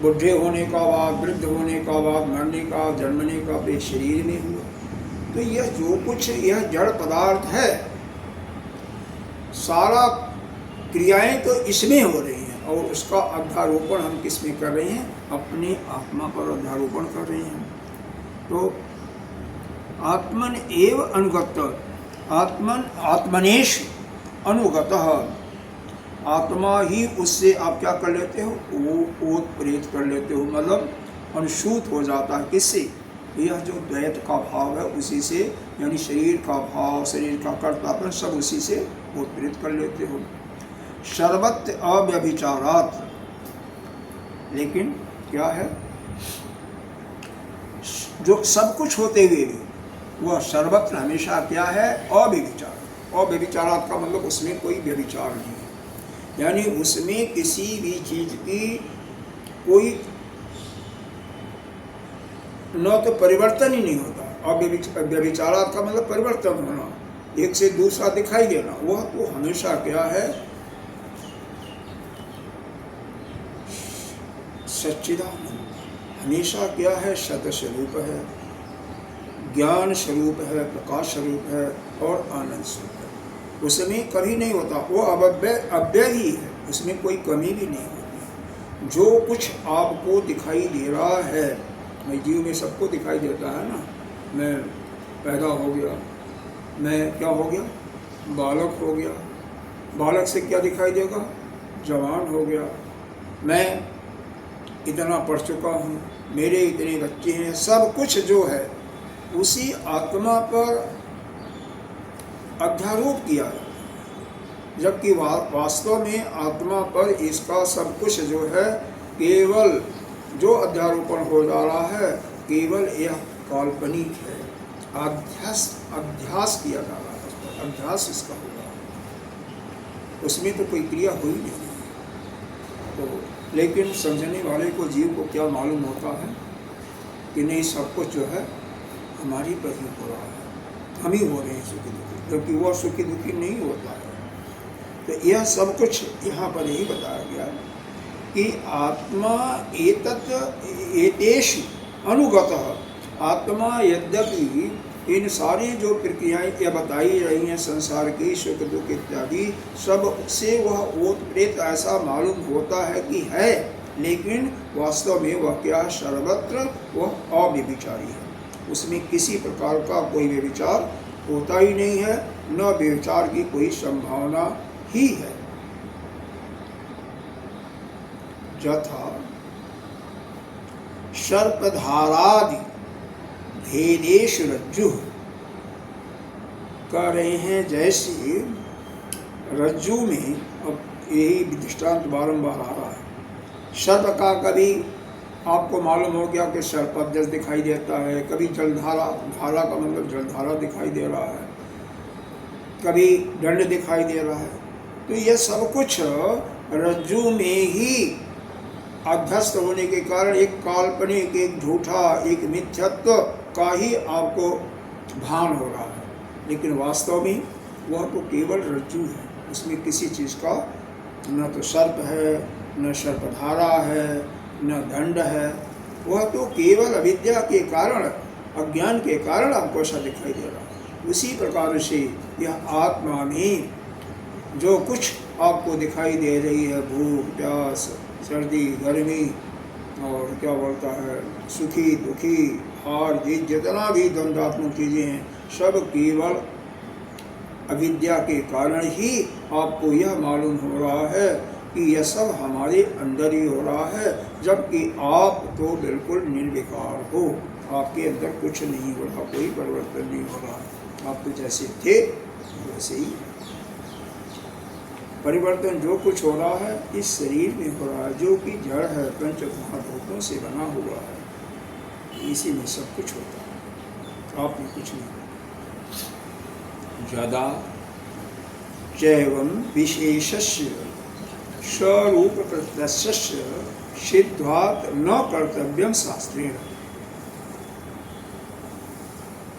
बुढ़े होने का बाद, वृद्ध होने का बाद, मरने का, जन्मने का, वे शरीर में हुआ। तो यह जो कुछ यह जड़ पदार्थ है, सारा क्रियाएं तो इसमें हो रही हैं और उसका अध्यारोपण हम किस में कर रहे हैं? अपने आत्मा पर अध्यारोपण कर रहे हैं। तो आत्मन एव अनुगत, आत्मनेश अनुगत, आत्मा ही उससे आप क्या कर लेते हो? ओत प्रेत कर लेते हो, मतलब अनुसूत हो जाता है। किससे? यह जो द्वैत का भाव है उसी से, यानी शरीर का भाव, शरीर का कर्तापन सब उसी से ओत प्रेत कर लेते हो। सर्वत्र अव्यभिचारात्, लेकिन क्या है, जो सब कुछ होते हुए भी वह सर्वत्र हमेशा क्या है? अव्यभिचार। अव्यभिचारात् का मतलब उसमें कोई व्यभिचार नहीं है, यानी उसमें किसी भी चीज की कोई न तो परिवर्तन ही नहीं होता। अव्यभिचारात् का मतलब परिवर्तन होना, एक से दूसरा दिखाई देना, वह तो हमेशा क्या है? सच्चिदानंद, हमेशा क्या है? सत स्वरूप है, ज्ञान स्वरूप है, प्रकाश स्वरूप है और आनंद स्वरूप है। उसमें कभी नहीं होता, वो अव्यय ही है, उसमें कोई कमी भी नहीं होती। जो कुछ आपको दिखाई दे रहा है, मैं जीव में सबको दिखाई देता है ना, मैं पैदा हो गया, मैं क्या हो गया? बालक हो गया, बालक से क्या दिखाई देगा? जवान हो गया, मैं इतना पढ़ चुका हूँ, मेरे इतने बच्चे हैं, सब कुछ जो है उसी आत्मा पर अध्यारोप किया है, जबकि वास्तव में आत्मा पर इसका सब कुछ जो है केवल जो अध्यारोपण हो जा रहा है केवल यह काल्पनिक है, अध्यास किया जा रहा है, उस पर अभ्यास इसका हो रहा है, उसमें तो कोई क्रिया हो ही नहीं है। तो लेकिन समझने वाले को, जीव को क्या मालूम होता है कि नहीं, सब कुछ जो है हमारी पर ही हो रहा है, हम ही हो रहे हैं सुखी दुखी, जबकि वह सुखी दुखी नहीं होता है। तो यह सब कुछ यहाँ पर यही बताया गया कि आत्मा एतेषु अनुगतः, आत्मा यद्यपि इन सारी जो प्रक्रियाएं यह बताई रही हैं संसार की, सुख दुख इत्यादि, सब से वह ओतप्रेत ऐसा मालूम होता है कि है, लेकिन वास्तव में वह क्या, सर्वत्र वह अव्यभिचारी है, उसमें किसी प्रकार का कोई व्यभिचार होता ही नहीं है, न व्यभिचार की कोई संभावना ही है। यथा सर्पधारादि भेदेषु रज्जु, कह रहे हैं जैसे रज्जु में, अब यही दृष्टांत बारंबार आ रहा है, सर्प का कभी आपको मालूम हो गया कि सर्पदंश दिखाई देता है, कभी जलधारा, धारा का मतलब जलधारा दिखाई दे रहा है, कभी दंड दिखाई दे रहा है। तो यह सब कुछ रज्जु में ही अध्यस्त होने के कारण एक काल्पनिक, एक झूठा, एक मिथ्यत्व का ही आपको भान हो रहा है, लेकिन वास्तव में वह तो केवल रज्जु है, उसमें किसी चीज़ का न तो सर्प है, न सर्पधारा है, न दंड है, वह तो केवल अविद्या के कारण, अज्ञान के कारण आपको ऐसा दिखाई दे रहा है। उसी प्रकार से यह आत्मा में जो कुछ आपको दिखाई दे रही है, भूख प्यास, सर्दी गर्मी, और क्या बोलता है, सुखी दुखी, हार जीत, जितना भी द्वंद्वात्मक चीज़ें हैं, सब केवल अविद्या के कारण ही आपको यह मालूम हो रहा है कि यह सब हमारे अंदर ही हो रहा है, जबकि आप तो बिल्कुल निर्विकार हो, आपके अंदर कुछ नहीं हो रहा, कोई परिवर्तन नहीं हो रहा, आप तो जैसे थे वैसे ही। परिवर्तन जो कुछ हो रहा है इस शरीर में हो रहा है, जो कि जड़ है, पंच महाभूतों से बना हुआ है, इसी में सब कुछ होता है, आप में कुछ नहीं। यदा चैवं विशेषस्य स्वरूप प्रत्यस्य सिद्धात् न कर्तव्यम शास्त्रेण।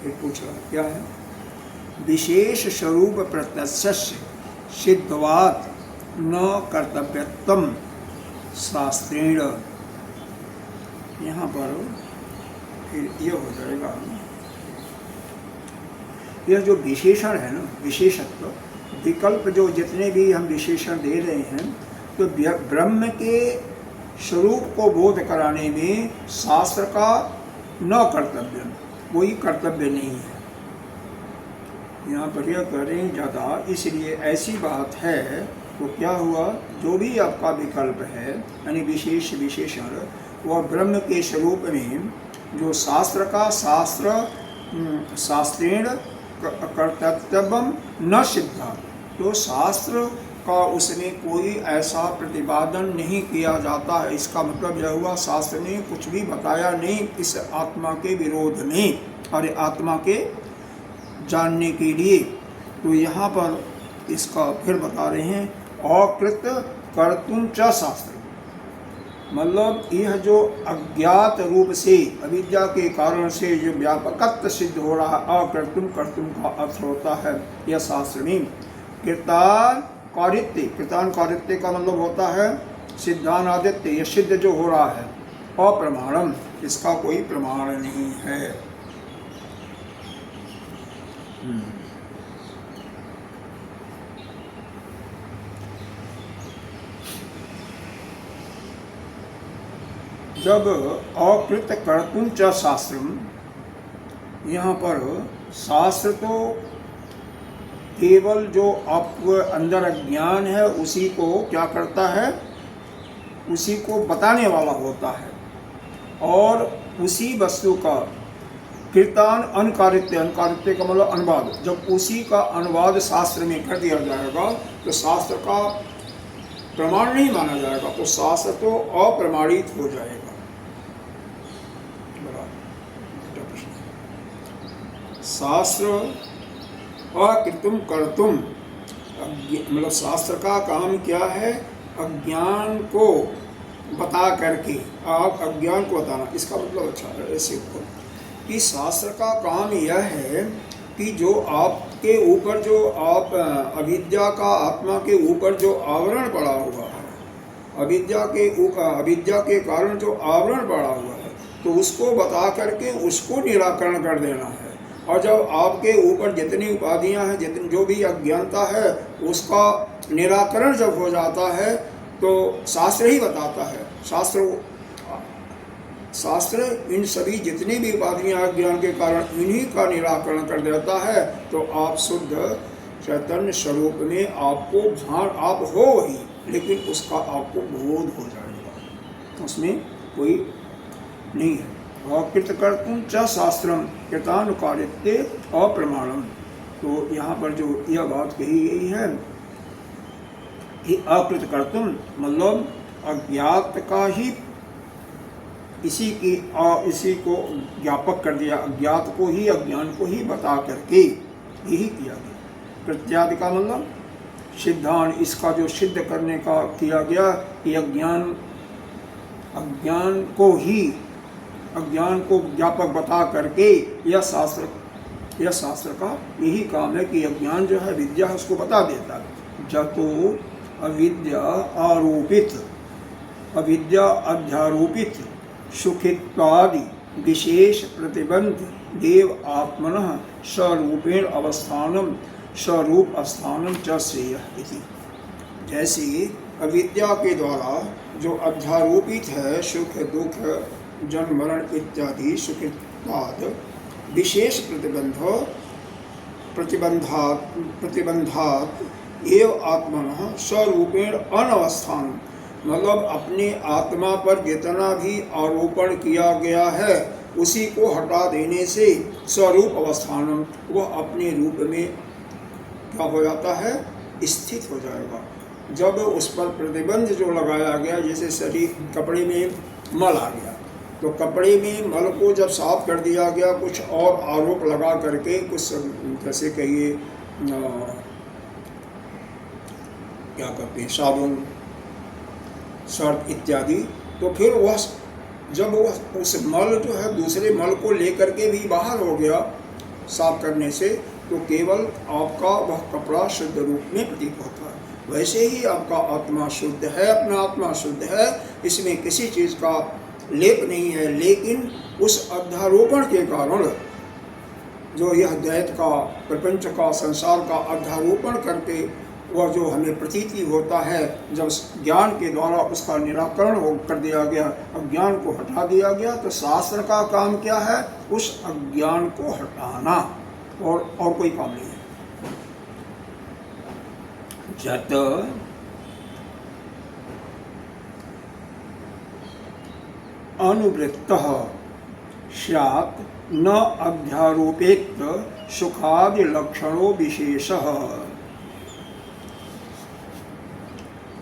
फिर पूछा क्या है, विशेष स्वरूप प्रत्यस्य सिद्धवात् न कर्तव्यत्वम शास्त्रेण। यहाँ पर फिर यह हो जाएगा, यह जो विशेषण है ना, विशेषत्व, विकल्प जो जितने भी हम विशेषण दे रहे हैं, तो ब्रह्म के स्वरूप को बोध कराने में शास्त्र का न कर्तव्य, कोई कर्तव्य नहीं है। यहाँ पर यह कह रहे हैं ज़्यादा, इसलिए ऐसी बात है तो क्या हुआ, जो भी आपका विकल्प है यानी विशेष विशेषण, वह ब्रह्म के स्वरूप में जो शास्त्र का, शास्त्रेण कर्तव्यम न सिद्धा, तो शास्त्र का उसमें कोई ऐसा प्रतिपादन नहीं किया जाता है। इसका मतलब यह हुआ, शास्त्र ने कुछ भी बताया नहीं इस आत्मा के विरोध में और आत्मा के जानने के लिए। तो यहाँ पर इसका फिर बता रहे हैं, अकृत कर्तुं च शास्त्र, मतलब यह जो अज्ञात रूप से, अविद्या के कारण से जो व्यापकत्व सिद्ध हो रहा है, अकर्तुम कर्तुम का अर्थ होता है यह शास्त्र में कृतान कारित्य, कृतान कारित्य का मतलब होता है सिद्धान आदित्य, यह सिद्ध जो हो रहा है, अप्रमाणम, इसका कोई प्रमाण नहीं है। जब अकृत कर्तुं च शास्त्रम, यहाँ पर शास्त्र तो केवल जो आप अंदर अज्ञान है उसी को क्या करता है, उसी को बताने वाला होता है, और उसी वस्तु का कृतान अनकारित्य, अनकारित्य का मतलब अनुवाद, जब उसी का अनुवाद शास्त्र में कर दिया जाएगा तो शास्त्र का प्रमाण नहीं माना जाएगा, तो शास्त्र तो अप्रमाणित हो जाएगा। शास्त्र अकृतुम कर्तुम, मतलब शास्त्र का काम क्या है? अज्ञान को बता करके, आप अज्ञान को बताना। इसका मतलब अच्छा है ऐसे कि शास्त्र का काम यह है कि जो आपके ऊपर जो आप अविद्या का, आत्मा के ऊपर जो आवरण पड़ा हुआ है, अविद्या के कारण जो आवरण पड़ा हुआ है, तो उसको बता करके उसको निराकरण कर देना है। और जब आपके ऊपर जितनी उपाधियां हैं, जितनी जो भी अज्ञानता है, उसका निराकरण जब हो जाता है तो शास्त्र ही बताता है। शास्त्र इन सभी जितनी भी उपाधियां अज्ञान के कारण इन्हीं का निराकरण कर देता है। तो आप शुद्ध चैतन्य स्वरूप में आपको भान, आप हो ही, लेकिन उसका आपको बोध हो जाएगा, उसमें कोई नहीं है। और कृतकर्तुम च शास्त्रम कृतानुकारित्वे अप्रमाणम। तो यहाँ पर जो यह बात कही गई है कि अकृतकर्तुम मतलब अज्ञात का ही इसी को ज्ञापक कर दिया, अज्ञात को ही, अज्ञान को ही बता करके यही किया गया। प्रत्यादि का मतलब सिद्धांत, इसका जो सिद्ध करने का किया गया कि अज्ञान को ज्ञापक बता करके यह शास्त्र का यही काम है कि अज्ञान जो है, विद्या है, उसको बता देता है। जतो अविद्या अध्यारोपित सुखित्वादि विशेष प्रतिबंध देव आत्मनः स्वरूपेण अवस्थानम स्वरूप स्थानम च श्रेयः इति। जैसे अविद्या के द्वारा जो अध्यारोपित है सुख दुख जन्म मरण इत्यादि सुखित्वाद विशेष प्रतिबंधात एव आत्मनः स्वरूपेण अनवस्थान, मतलब अपने आत्मा पर जितना भी आरोपण किया गया है उसी को हटा देने से स्वरूप अवस्थानम, वह अपने रूप में क्या हो जाता है? स्थित हो जाएगा। जब उस पर प्रतिबंध जो लगाया गया, जैसे शरीर कपड़े में मल आ गया, तो कपड़े में मल को जब साफ कर दिया गया, कुछ और आरोप लगा करके, कुछ जैसे कहिए क्या कहते हैं, साबुन सर्फ इत्यादि, तो फिर वह जब वह उस मल जो है दूसरे मल को लेकर के भी बाहर हो गया साफ करने से, तो केवल आपका वह कपड़ा शुद्ध रूप में प्रतीत होता है। वैसे ही आपका आत्मा शुद्ध है, अपना आत्मा शुद्ध है, इसमें किसी चीज़ का लेप नहीं है। लेकिन उस अध्यारोपण के कारण जो यह द्वैत का, प्रपंच का, संसार का अध्यारोपण करके वह जो हमें प्रतीति होता है, जब ज्ञान के द्वारा उसका निराकरण कर दिया गया, अज्ञान को हटा दिया गया, तो शास्त्र का काम क्या है? उस अज्ञान को हटाना, और कोई काम नहीं है। जत अनुवृत्तः स्यात् न अध्यारोपेत सुखादि लक्षणों विशेषः।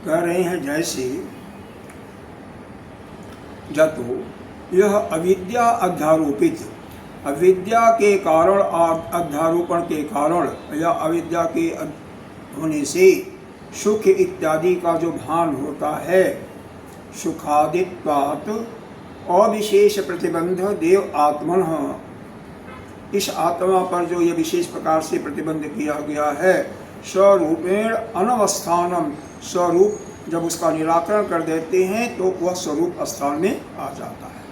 कह रहे हैं जैसे जतो यह अविद्या अध्यारोपित, अविद्या के कारण, अध्यारोपण के कारण या अविद्या के होने से सुख इत्यादि का जो भान होता है, सुखादित्वात् अविशेष प्रतिबंध देव आत्मनः, इस आत्मा पर जो यह विशेष प्रकार से प्रतिबंध किया गया है, स्वरूपेण अनवस्थानम, स्वरूप जब उसका निराकरण कर देते हैं तो वह स्वरूप स्थान में आ जाता है।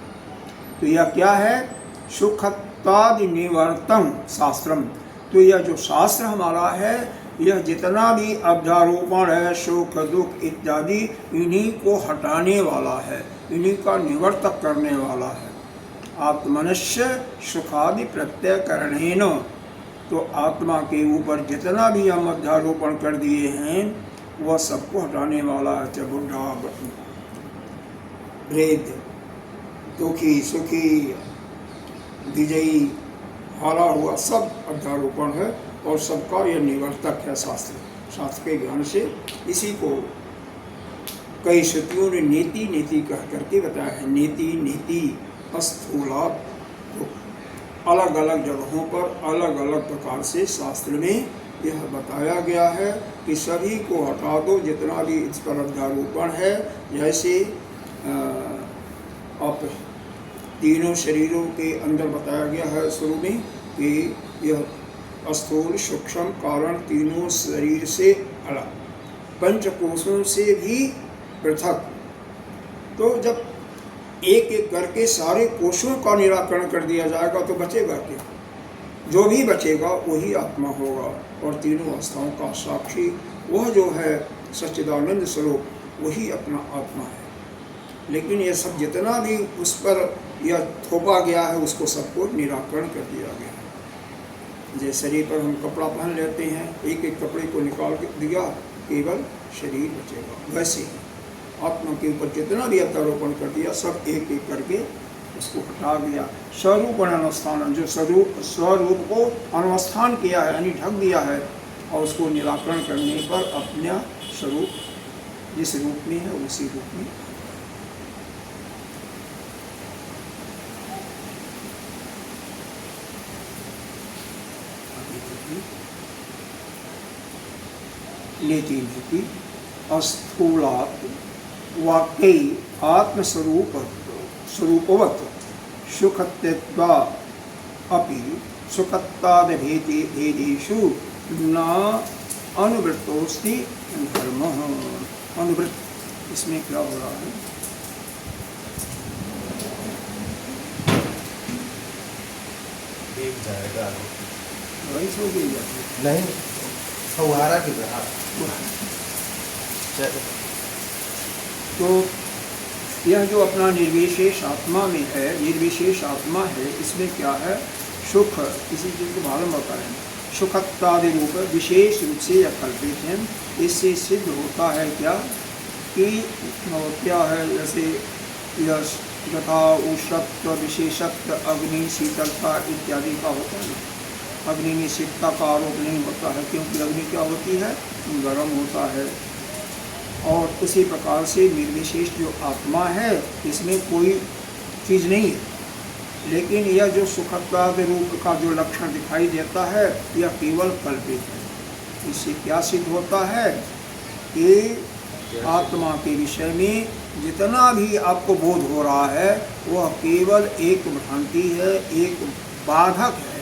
तो यह क्या है? सुखत्वादि निवर्तन शास्त्रम। तो यह जो शास्त्र हमारा है, यह जितना भी अध्यारोपण है, सुख दुख इत्यादि, इन्हीं को हटाने वाला है, इन्हीं का निवर्तक करने वाला है। आत्मनस्य सुखादि प्रत्यय करणेन, तो आत्मा के ऊपर जितना भी हम अध्यारोपण कर दिए हैं वह सबको हटाने वाला है। चाहे बुढ़ा, वृद्ध, दुखी, सुखी, विजयी, हारा हुआ, सब अध्यारोपण है और सबका यह निवर्तक है शास्त्र के ज्ञान से। इसी को कई श्रुतियों ने नीति नीति कह करके बताया है। नीति नीति अस्थूला अलग अलग जगहों पर अलग अलग प्रकार से शास्त्र में यह बताया गया है कि सभी को हटा दो जितना भी इस पर अध्यारोपण है। जैसे आप तीनों शरीरों के अंदर बताया गया है शुरू में कि यह स्थूल सूक्ष्म कारण तीनों शरीर से अलग, पंचकोशों से भी पृथक। तो जब एक एक करके सारे कोशों का निराकरण कर दिया जाएगा तो बचेगा क्या? जो भी बचेगा वही आत्मा होगा और तीनों अवस्थाओं का साक्षी वह जो है सच्चिदानंद स्वरूप वही अपना आत्मा है। लेकिन ये सब जितना भी उस पर यह थोपा गया है उसको सबको निराकरण कर दिया गया है। जैसे शरीर पर हम कपड़ा पहन लेते हैं, एक एक कपड़े को निकाल के दिया, केवल शरीर बचेगा। वैसे ही आत्मा के ऊपर जितना भी अध्यारोपण कर दिया सब एक एक करके उसको हटा दिया। स्वरूप अनवस्थान, जो स्वरूप को अनवस्थान किया है यानी ढक दिया है, और उसको निराकरण करने पर अपना स्वरूप जिस रूप में है उसी रूप में लेती नीति अस्थूलात् वाक्य आत्मस्वरूप स्वरूपवत् सुखत्वा अपि सुखत्वादभेदेषु न अनुवृत्तोस्ति धर्म। अनुवृत्त इसमें क्या हो रहा है? देख जाएगा वही सो गई जाती नहीं फव्वारा की तरह। तो यह जो अपना निर्विशेष आत्मा में है, निर्विशेष आत्मा है, इसमें क्या है? सुख, इसी चीज़ को मालूम होता है। सुखत्वादि रूप विशेष रूप से यह कल्पित है। इससे सिद्ध होता है क्या कि क्या है, जैसे यथा उष्णत्व विशेषत्व अग्नि शीतलता इत्यादि का होता है। अग्नि में शीतलता का आरोप नहीं होता है क्योंकि अग्नि क्या होती है? गर्म होता है। और उसी प्रकार से निर्विशेष जो आत्मा है इसमें कोई चीज़ नहीं है, लेकिन यह जो सुखत्वाद रूप का जो लक्षण दिखाई देता है यह केवल कल्पित है। इससे क्या सिद्ध होता है कि आत्मा के विषय में जितना भी आपको बोध हो रहा है वह केवल एक भ्रांति है, एक बाधक है,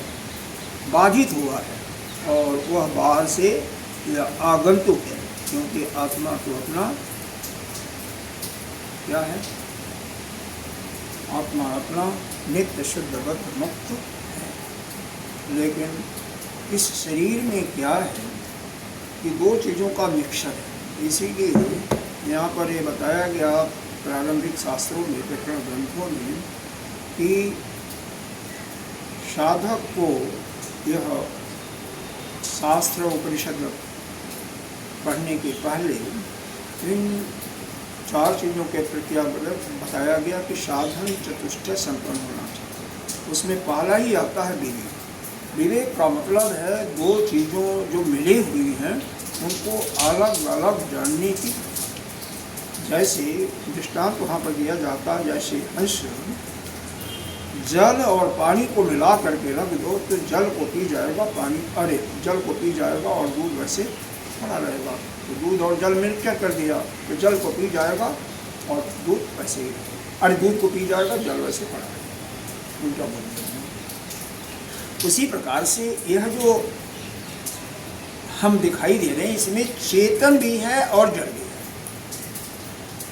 बाधित हुआ है, और वह बाहर से आगंतुक है। क्योंकि आत्मा तो अपना क्या है? आत्मा अपना नित्य शुद्धवत मुक्त है। लेकिन इस शरीर में क्या है कि दो चीज़ों का मिक्सर है। इसीलिए यहाँ पर ये बताया गया प्रारंभिक शास्त्रों में, प्रकरण ग्रंथों में, कि साधक को यह शास्त्र उपनिषद पढ़ने के पहले इन चार चीज़ों के प्रति बताया गया कि साधन चतुष्टय संपन्न होना चाहिए। उसमें पहला ही आता है विवेक। विवेक का मतलब है दो चीज़ों जो मिली हुई हैं उनको अलग अलग जानने की। जैसे दृष्टांत वहाँ पर दिया जाता है, जैसे अंश जल और पानी को मिला करके रख दो तो जल को पी जाएगा, जल को पी जाएगा और दूध वैसे पड़ा रहेगा। तो दूध और जल मिल क्या कर दिया तो जल को पी जाएगा और दूध वैसे ही, दूध को पी जाएगा, जल वैसे पड़ा रहेगा। उल्टा बोलते हैं। उसी प्रकार से यह जो हम दिखाई दे रहे हैं इसमें चेतन भी है और जड़ भी है।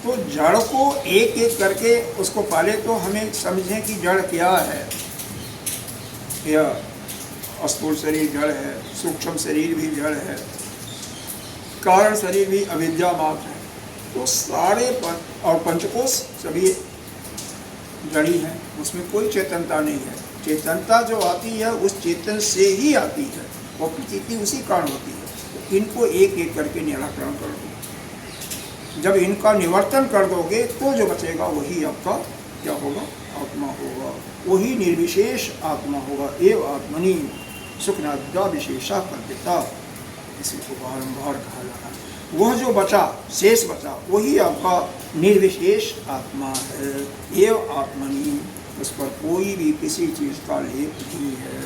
तो जड़ को एक एक करके उसको पाले तो हमें समझें कि जड़ क्या है। यह स्थूल शरीर जड़ है, सूक्ष्म शरीर भी जड़ है, कारण शरीर भी अविद्या मात्र है। तो सारे और पंचकोश सभी जड़ी हैं, उसमें कोई चेतनता नहीं है। चेतनता जो आती है उस चेतन से ही आती है, वो प्रतीति उसी कारण होती है। तो इनको एक एक करके निराकरण कर दो। जब इनका निवर्तन कर दोगे तो जो बचेगा वही आपका क्या होगा? आत्मा होगा, वही निर्विशेष आत्मा होगा। एव आत्मनि सुखनाद्या विशेषा कल्पिता, इसी को बारंबार कहा जा रहा है। वह जो बचा, शेष बचा, वही आपका निर्विशेष आत्मा है। एव आत्मनि उस पर कोई भी किसी चीज़ का लेप नहीं है।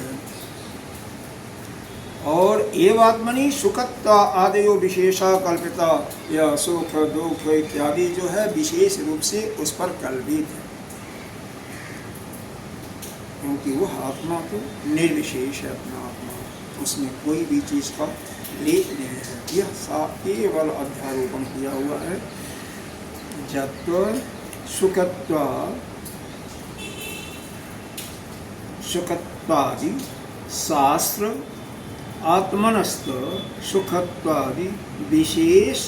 और एवात्मनि सुखत्वा आदयो विशेषा कल्पिता, यह सुख दुख इत्यादि जो है विशेष रूप से उस पर कल्पित है, क्योंकि वह आत्मा तो निर्विशेष है, अपना आत्मा, उसमें कोई भी चीज़ का लेप नहीं है। यह केवल अध्यारोपण किया हुआ है। जब सुखत्वादि शास्त्र आत्मनस्त सुखत्वादि विशेष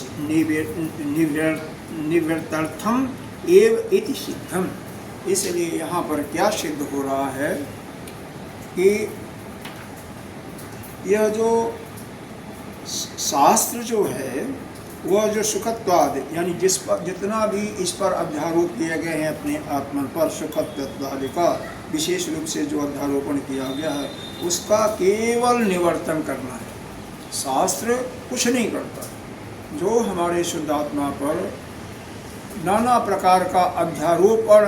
निवृत्तर्थम एव इति सिद्धम। इसलिए यहाँ पर क्या सिद्ध हो रहा है कि यह जो शास्त्र जो है वह जो सुखत्वादि यानी जिस पर जितना भी इस पर अध्यारोप किए गए हैं अपने आत्मन पर, सुखत्वादि का विशेष रूप से जो अध्यारोपण किया गया है उसका केवल निवर्तन करना है। शास्त्र कुछ नहीं करता। जो हमारे शुद्धात्मा पर नाना प्रकार का अध्यारोपण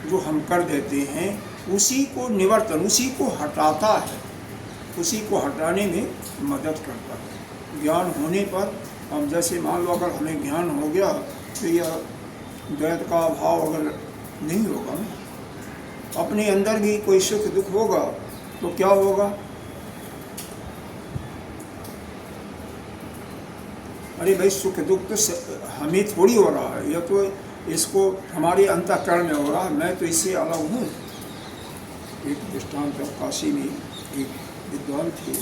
जो हम कर देते हैं उसी को निवर्तन, उसी को हटाता है, उसी को हटाने में मदद करता है। ज्ञान होने पर हम जैसे मान लो अगर हमें ज्ञान हो गया तो यह द्वैत का अभाव अगर नहीं होगा ना, अपने अंदर भी कोई सुख दुख होगा तो क्या होगा? अरे भाई सुख दुख तो हमें थोड़ी हो रहा है, यह तो इसको हमारे अंतःकरण में हो रहा है, मैं तो इससे अलग हूँ। एक दृष्टांत काशी में एक विद्वान थे,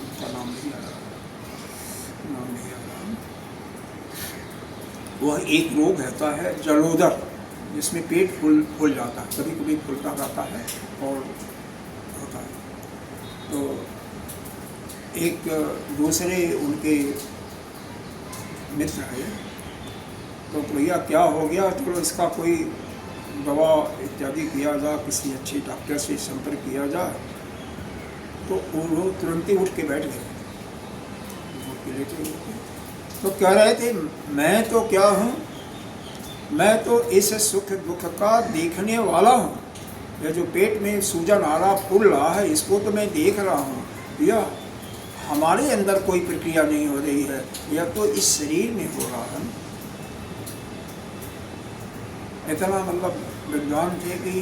उनका नाम नहीं आ रहा, वह एक रोग रहता है जलोदर, जिसमें पेट फूल जाता है, कभी कभी फूलता रहता है और होता है। तो एक दूसरे उनके मित्र है, तो भैया क्या हो गया, चलो इसका कोई दवा इत्यादि किया जाए, किसी अच्छे डॉक्टर से संपर्क किया जाए। तो उन्होंने तुरंत ही उठ के बैठ गए, तो कह रहे थे मैं तो क्या हूँ, मैं तो इस सुख दुख का देखने वाला हूँ। यह जो पेट में सूजन आ रहा फूल रहा है इसको तो मैं देख रहा हूँ, यह हमारे अंदर कोई प्रक्रिया नहीं हो रही है, यह तो इस शरीर में हो रहा है। इतना मतलब विद्वान थे कि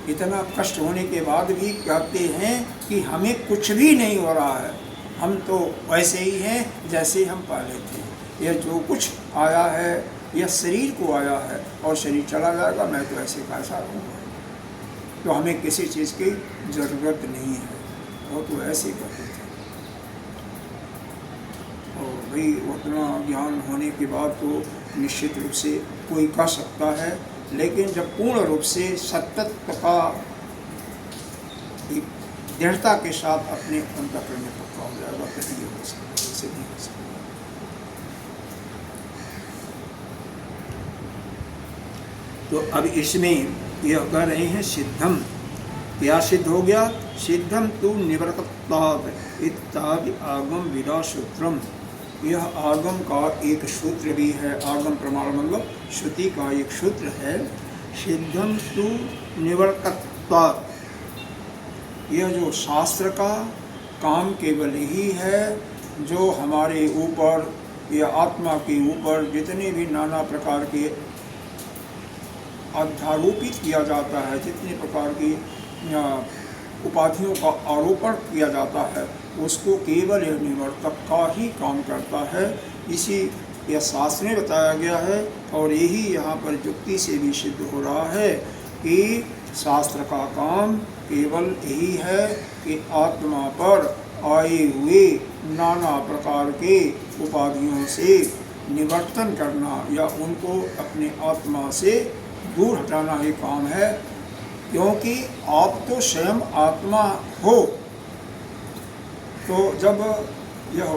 इतना कष्ट होने के बाद भी कहते हैं कि हमें कुछ भी नहीं हो रहा है, हम तो वैसे ही हैं जैसे हम पहले थे। यह जो कुछ आया है यह शरीर को आया है और शरीर चला जाएगा, मैं तो ऐसे कैसा रहूँगा। तो हमें किसी चीज़ की ज़रूरत नहीं है, वो तो ऐसे कहते थे। और भाई उतना ज्ञान होने के बाद तो निश्चित रूप से कोई कह सकता है, लेकिन जब पूर्ण रूप से सत्य का दृढ़ता के साथ अपने अंतःकरण में पक्का हो जाएगा तभी ये हो सकता है, इससे नहीं हो सकता। तो अब इसमें यह कह रहे हैं सिद्धम, क्या सिद्ध हो गया? सिद्धम तु निवर्तत्वात् इत्यादि आगम विदा सूत्रम। यह आगम का एक सूत्र भी है, आगम प्रमाण मतलब श्रुति का एक सूत्र है। सिद्धम तु निवर्तत्वात्, यह जो शास्त्र का काम केवल यही है जो हमारे ऊपर या आत्मा के ऊपर जितने भी नाना प्रकार के अध्यारोपित किया जाता है, जितने प्रकार की उपाधियों का आरोपण किया जाता है, उसको केवल यह निवर्तक का ही काम करता है। इसी यह शास्त्र में बताया गया है और यही यहाँ पर युक्ति से भी सिद्ध हो रहा है कि शास्त्र का काम केवल यही है कि आत्मा पर आए हुए नाना प्रकार के उपाधियों से निवर्तन करना या उनको अपने आत्मा से दूर हटाना ही काम है। क्योंकि आप तो स्वयं आत्मा हो, तो जब यह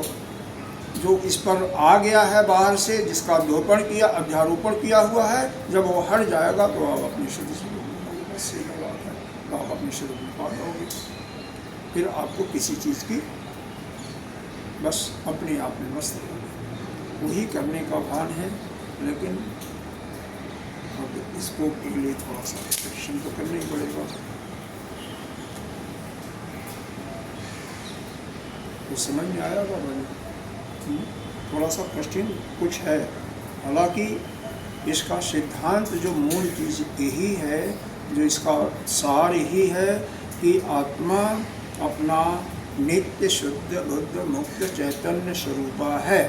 जो इस पर आ गया है बाहर से, जिसका दोपण किया अध्यारोपण किया हुआ है, जब वो हट जाएगा तो आप अपने शुद्ध स्वरूप में होंगे। बस यही बात है, तो आप अपने स्वरूप में पा जाओगे। फिर आपको किसी चीज़ की बस अपने आप में मस्त होगी, वही करने का भान है। लेकिन अब इसको के लिए थोड़ा सा रिफ्लेक्शन तो करना ही पड़ेगा। तो समझ में आया बाबा जी? थोड़ा सा कठिन कुछ है, हालांकि इसका सिद्धांत जो मूल चीज़ यही है, जो इसका सार यही है कि आत्मा अपना नित्य शुद्ध बुद्ध मुक्त चैतन्य स्वरूपा है।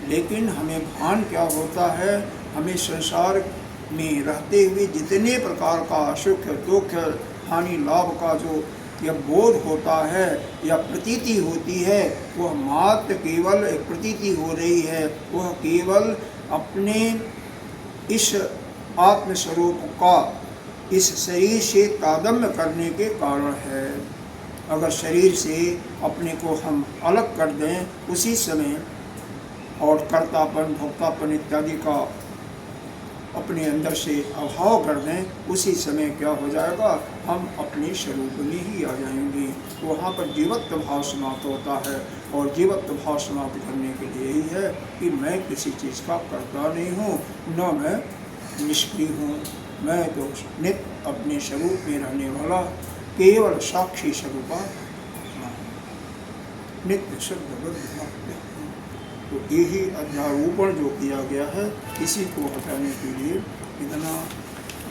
लेकिन हमें भान क्या होता है, हमें संसार में रहते हुए जितने प्रकार का सुख दुख हानि लाभ का जो यह बोध होता है या प्रतीति होती है, वह मात्र केवल एक प्रतीति हो रही है। वह केवल अपने इस आत्मस्वरूप का इस शरीर से तादात्म्य करने के कारण है। अगर शरीर से अपने को हम अलग कर दें उसी समय, और कर्तापन भोक्तापन इत्यादि का अपने अंदर से अभाव कर दें, उसी समय क्या हो जाएगा, हम अपने स्वरूप में ही आ जाएंगे। तो वहाँ पर जीवत्व भाव समाप्त होता है, और जीवत्व भाव समाप्त करने के लिए ही है कि मैं किसी चीज़ का कर्ता नहीं हूँ, न मैं निष्क्रिय हूँ। मैं तो नित्य अपने स्वरूप में रहने वाला केवल साक्षी स्वरूपा नित्य शुद्ध बुद्ध मुक्त। तो यही अध्यारोपण जो किया गया है, इसी को हटाने के लिए इतना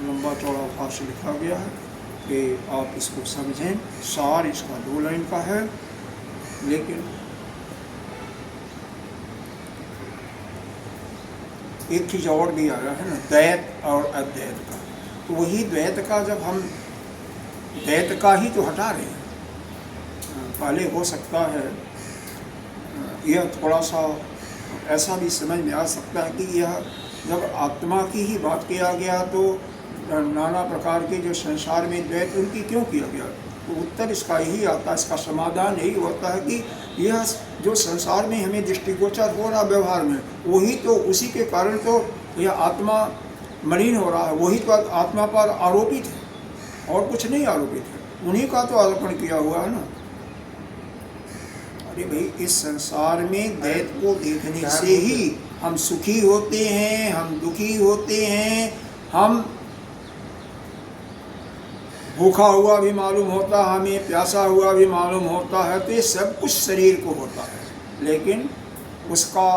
लंबा चौड़ा भाष्य लिखा गया है कि आप इसको समझें। सार इसका 2 लाइन का है, लेकिन एक चीज़ और भी आया है ना, द्वैत और अद्वैत का। तो वही द्वैत का जब हम द्वैत का ही तो हटा रहे हैं, पहले हो सकता है यह थोड़ा सा ऐसा भी समझ में आ सकता है कि यह जब आत्मा की ही बात किया गया तो नाना प्रकार के जो संसार में द्वैत उनकी क्यों किया गया। तो उत्तर इसका यही आता है, इसका समाधान यही होता है कि यह जो संसार में हमें दृष्टिगोचर हो रहा व्यवहार में, वही तो उसी के कारण तो यह आत्मा मलिन हो रहा है, वही तो आत्मा पर आरोपित है और कुछ नहीं आरोपित है, उन्हीं का तो आरोपण किया हुआ है ना। अरे भाई, इस संसार में द्वैत को देखने से ही हम सुखी होते हैं, हम दुखी होते हैं, हम भूखा हुआ भी मालूम होता है, हमें प्यासा हुआ भी मालूम होता है। तो ये सब कुछ शरीर को होता है, लेकिन उसका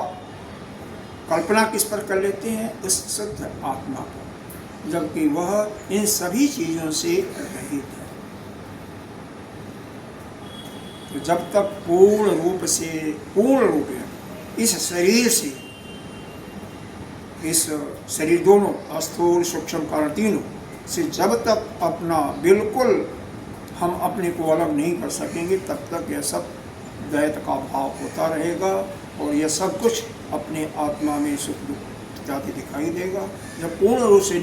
कल्पना किस पर कर लेते हैं, उस शुद्ध आत्मा पर, जबकि वह इन सभी चीज़ों से रहित है। तो जब तक पूर्ण रूप इस शरीर से, इस शरीर दोनों स्थूल सूक्ष्म कारण तीनों से जब तक अपना बिल्कुल हम अपने को अलग नहीं कर सकेंगे, तब तक यह सब द्वैत का भाव होता रहेगा और यह सब कुछ अपने आत्मा में सुख दुख इत्यादि दिखाई देगा। जब पूर्ण रूप से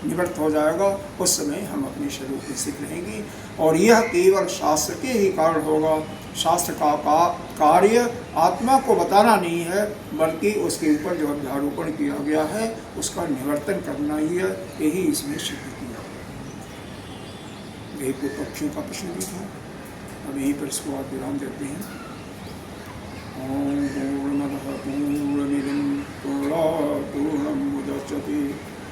निवृत्त हो जाएगा, उस समय हम अपने स्वरूप में स्थित रहेंगे। और यह केवल शास्त्र के ही कारण होगा। शास्त्र का कार्य आत्मा को बताना नहीं है, बल्कि उसके ऊपर जो अध्यारोपण किया गया है उसका निवर्तन करना ही है। यही इसमें सिद्ध किया। यही तो पक्षियों का प्रश्न भी था। अब यहीं पर इसको आप विराम देते हैं। ओम पूर्णमदः पूर्णमिदं पूर्णात् पूर्णमुदच्यते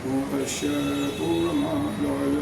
पूर्णस्य पूर्णमादाय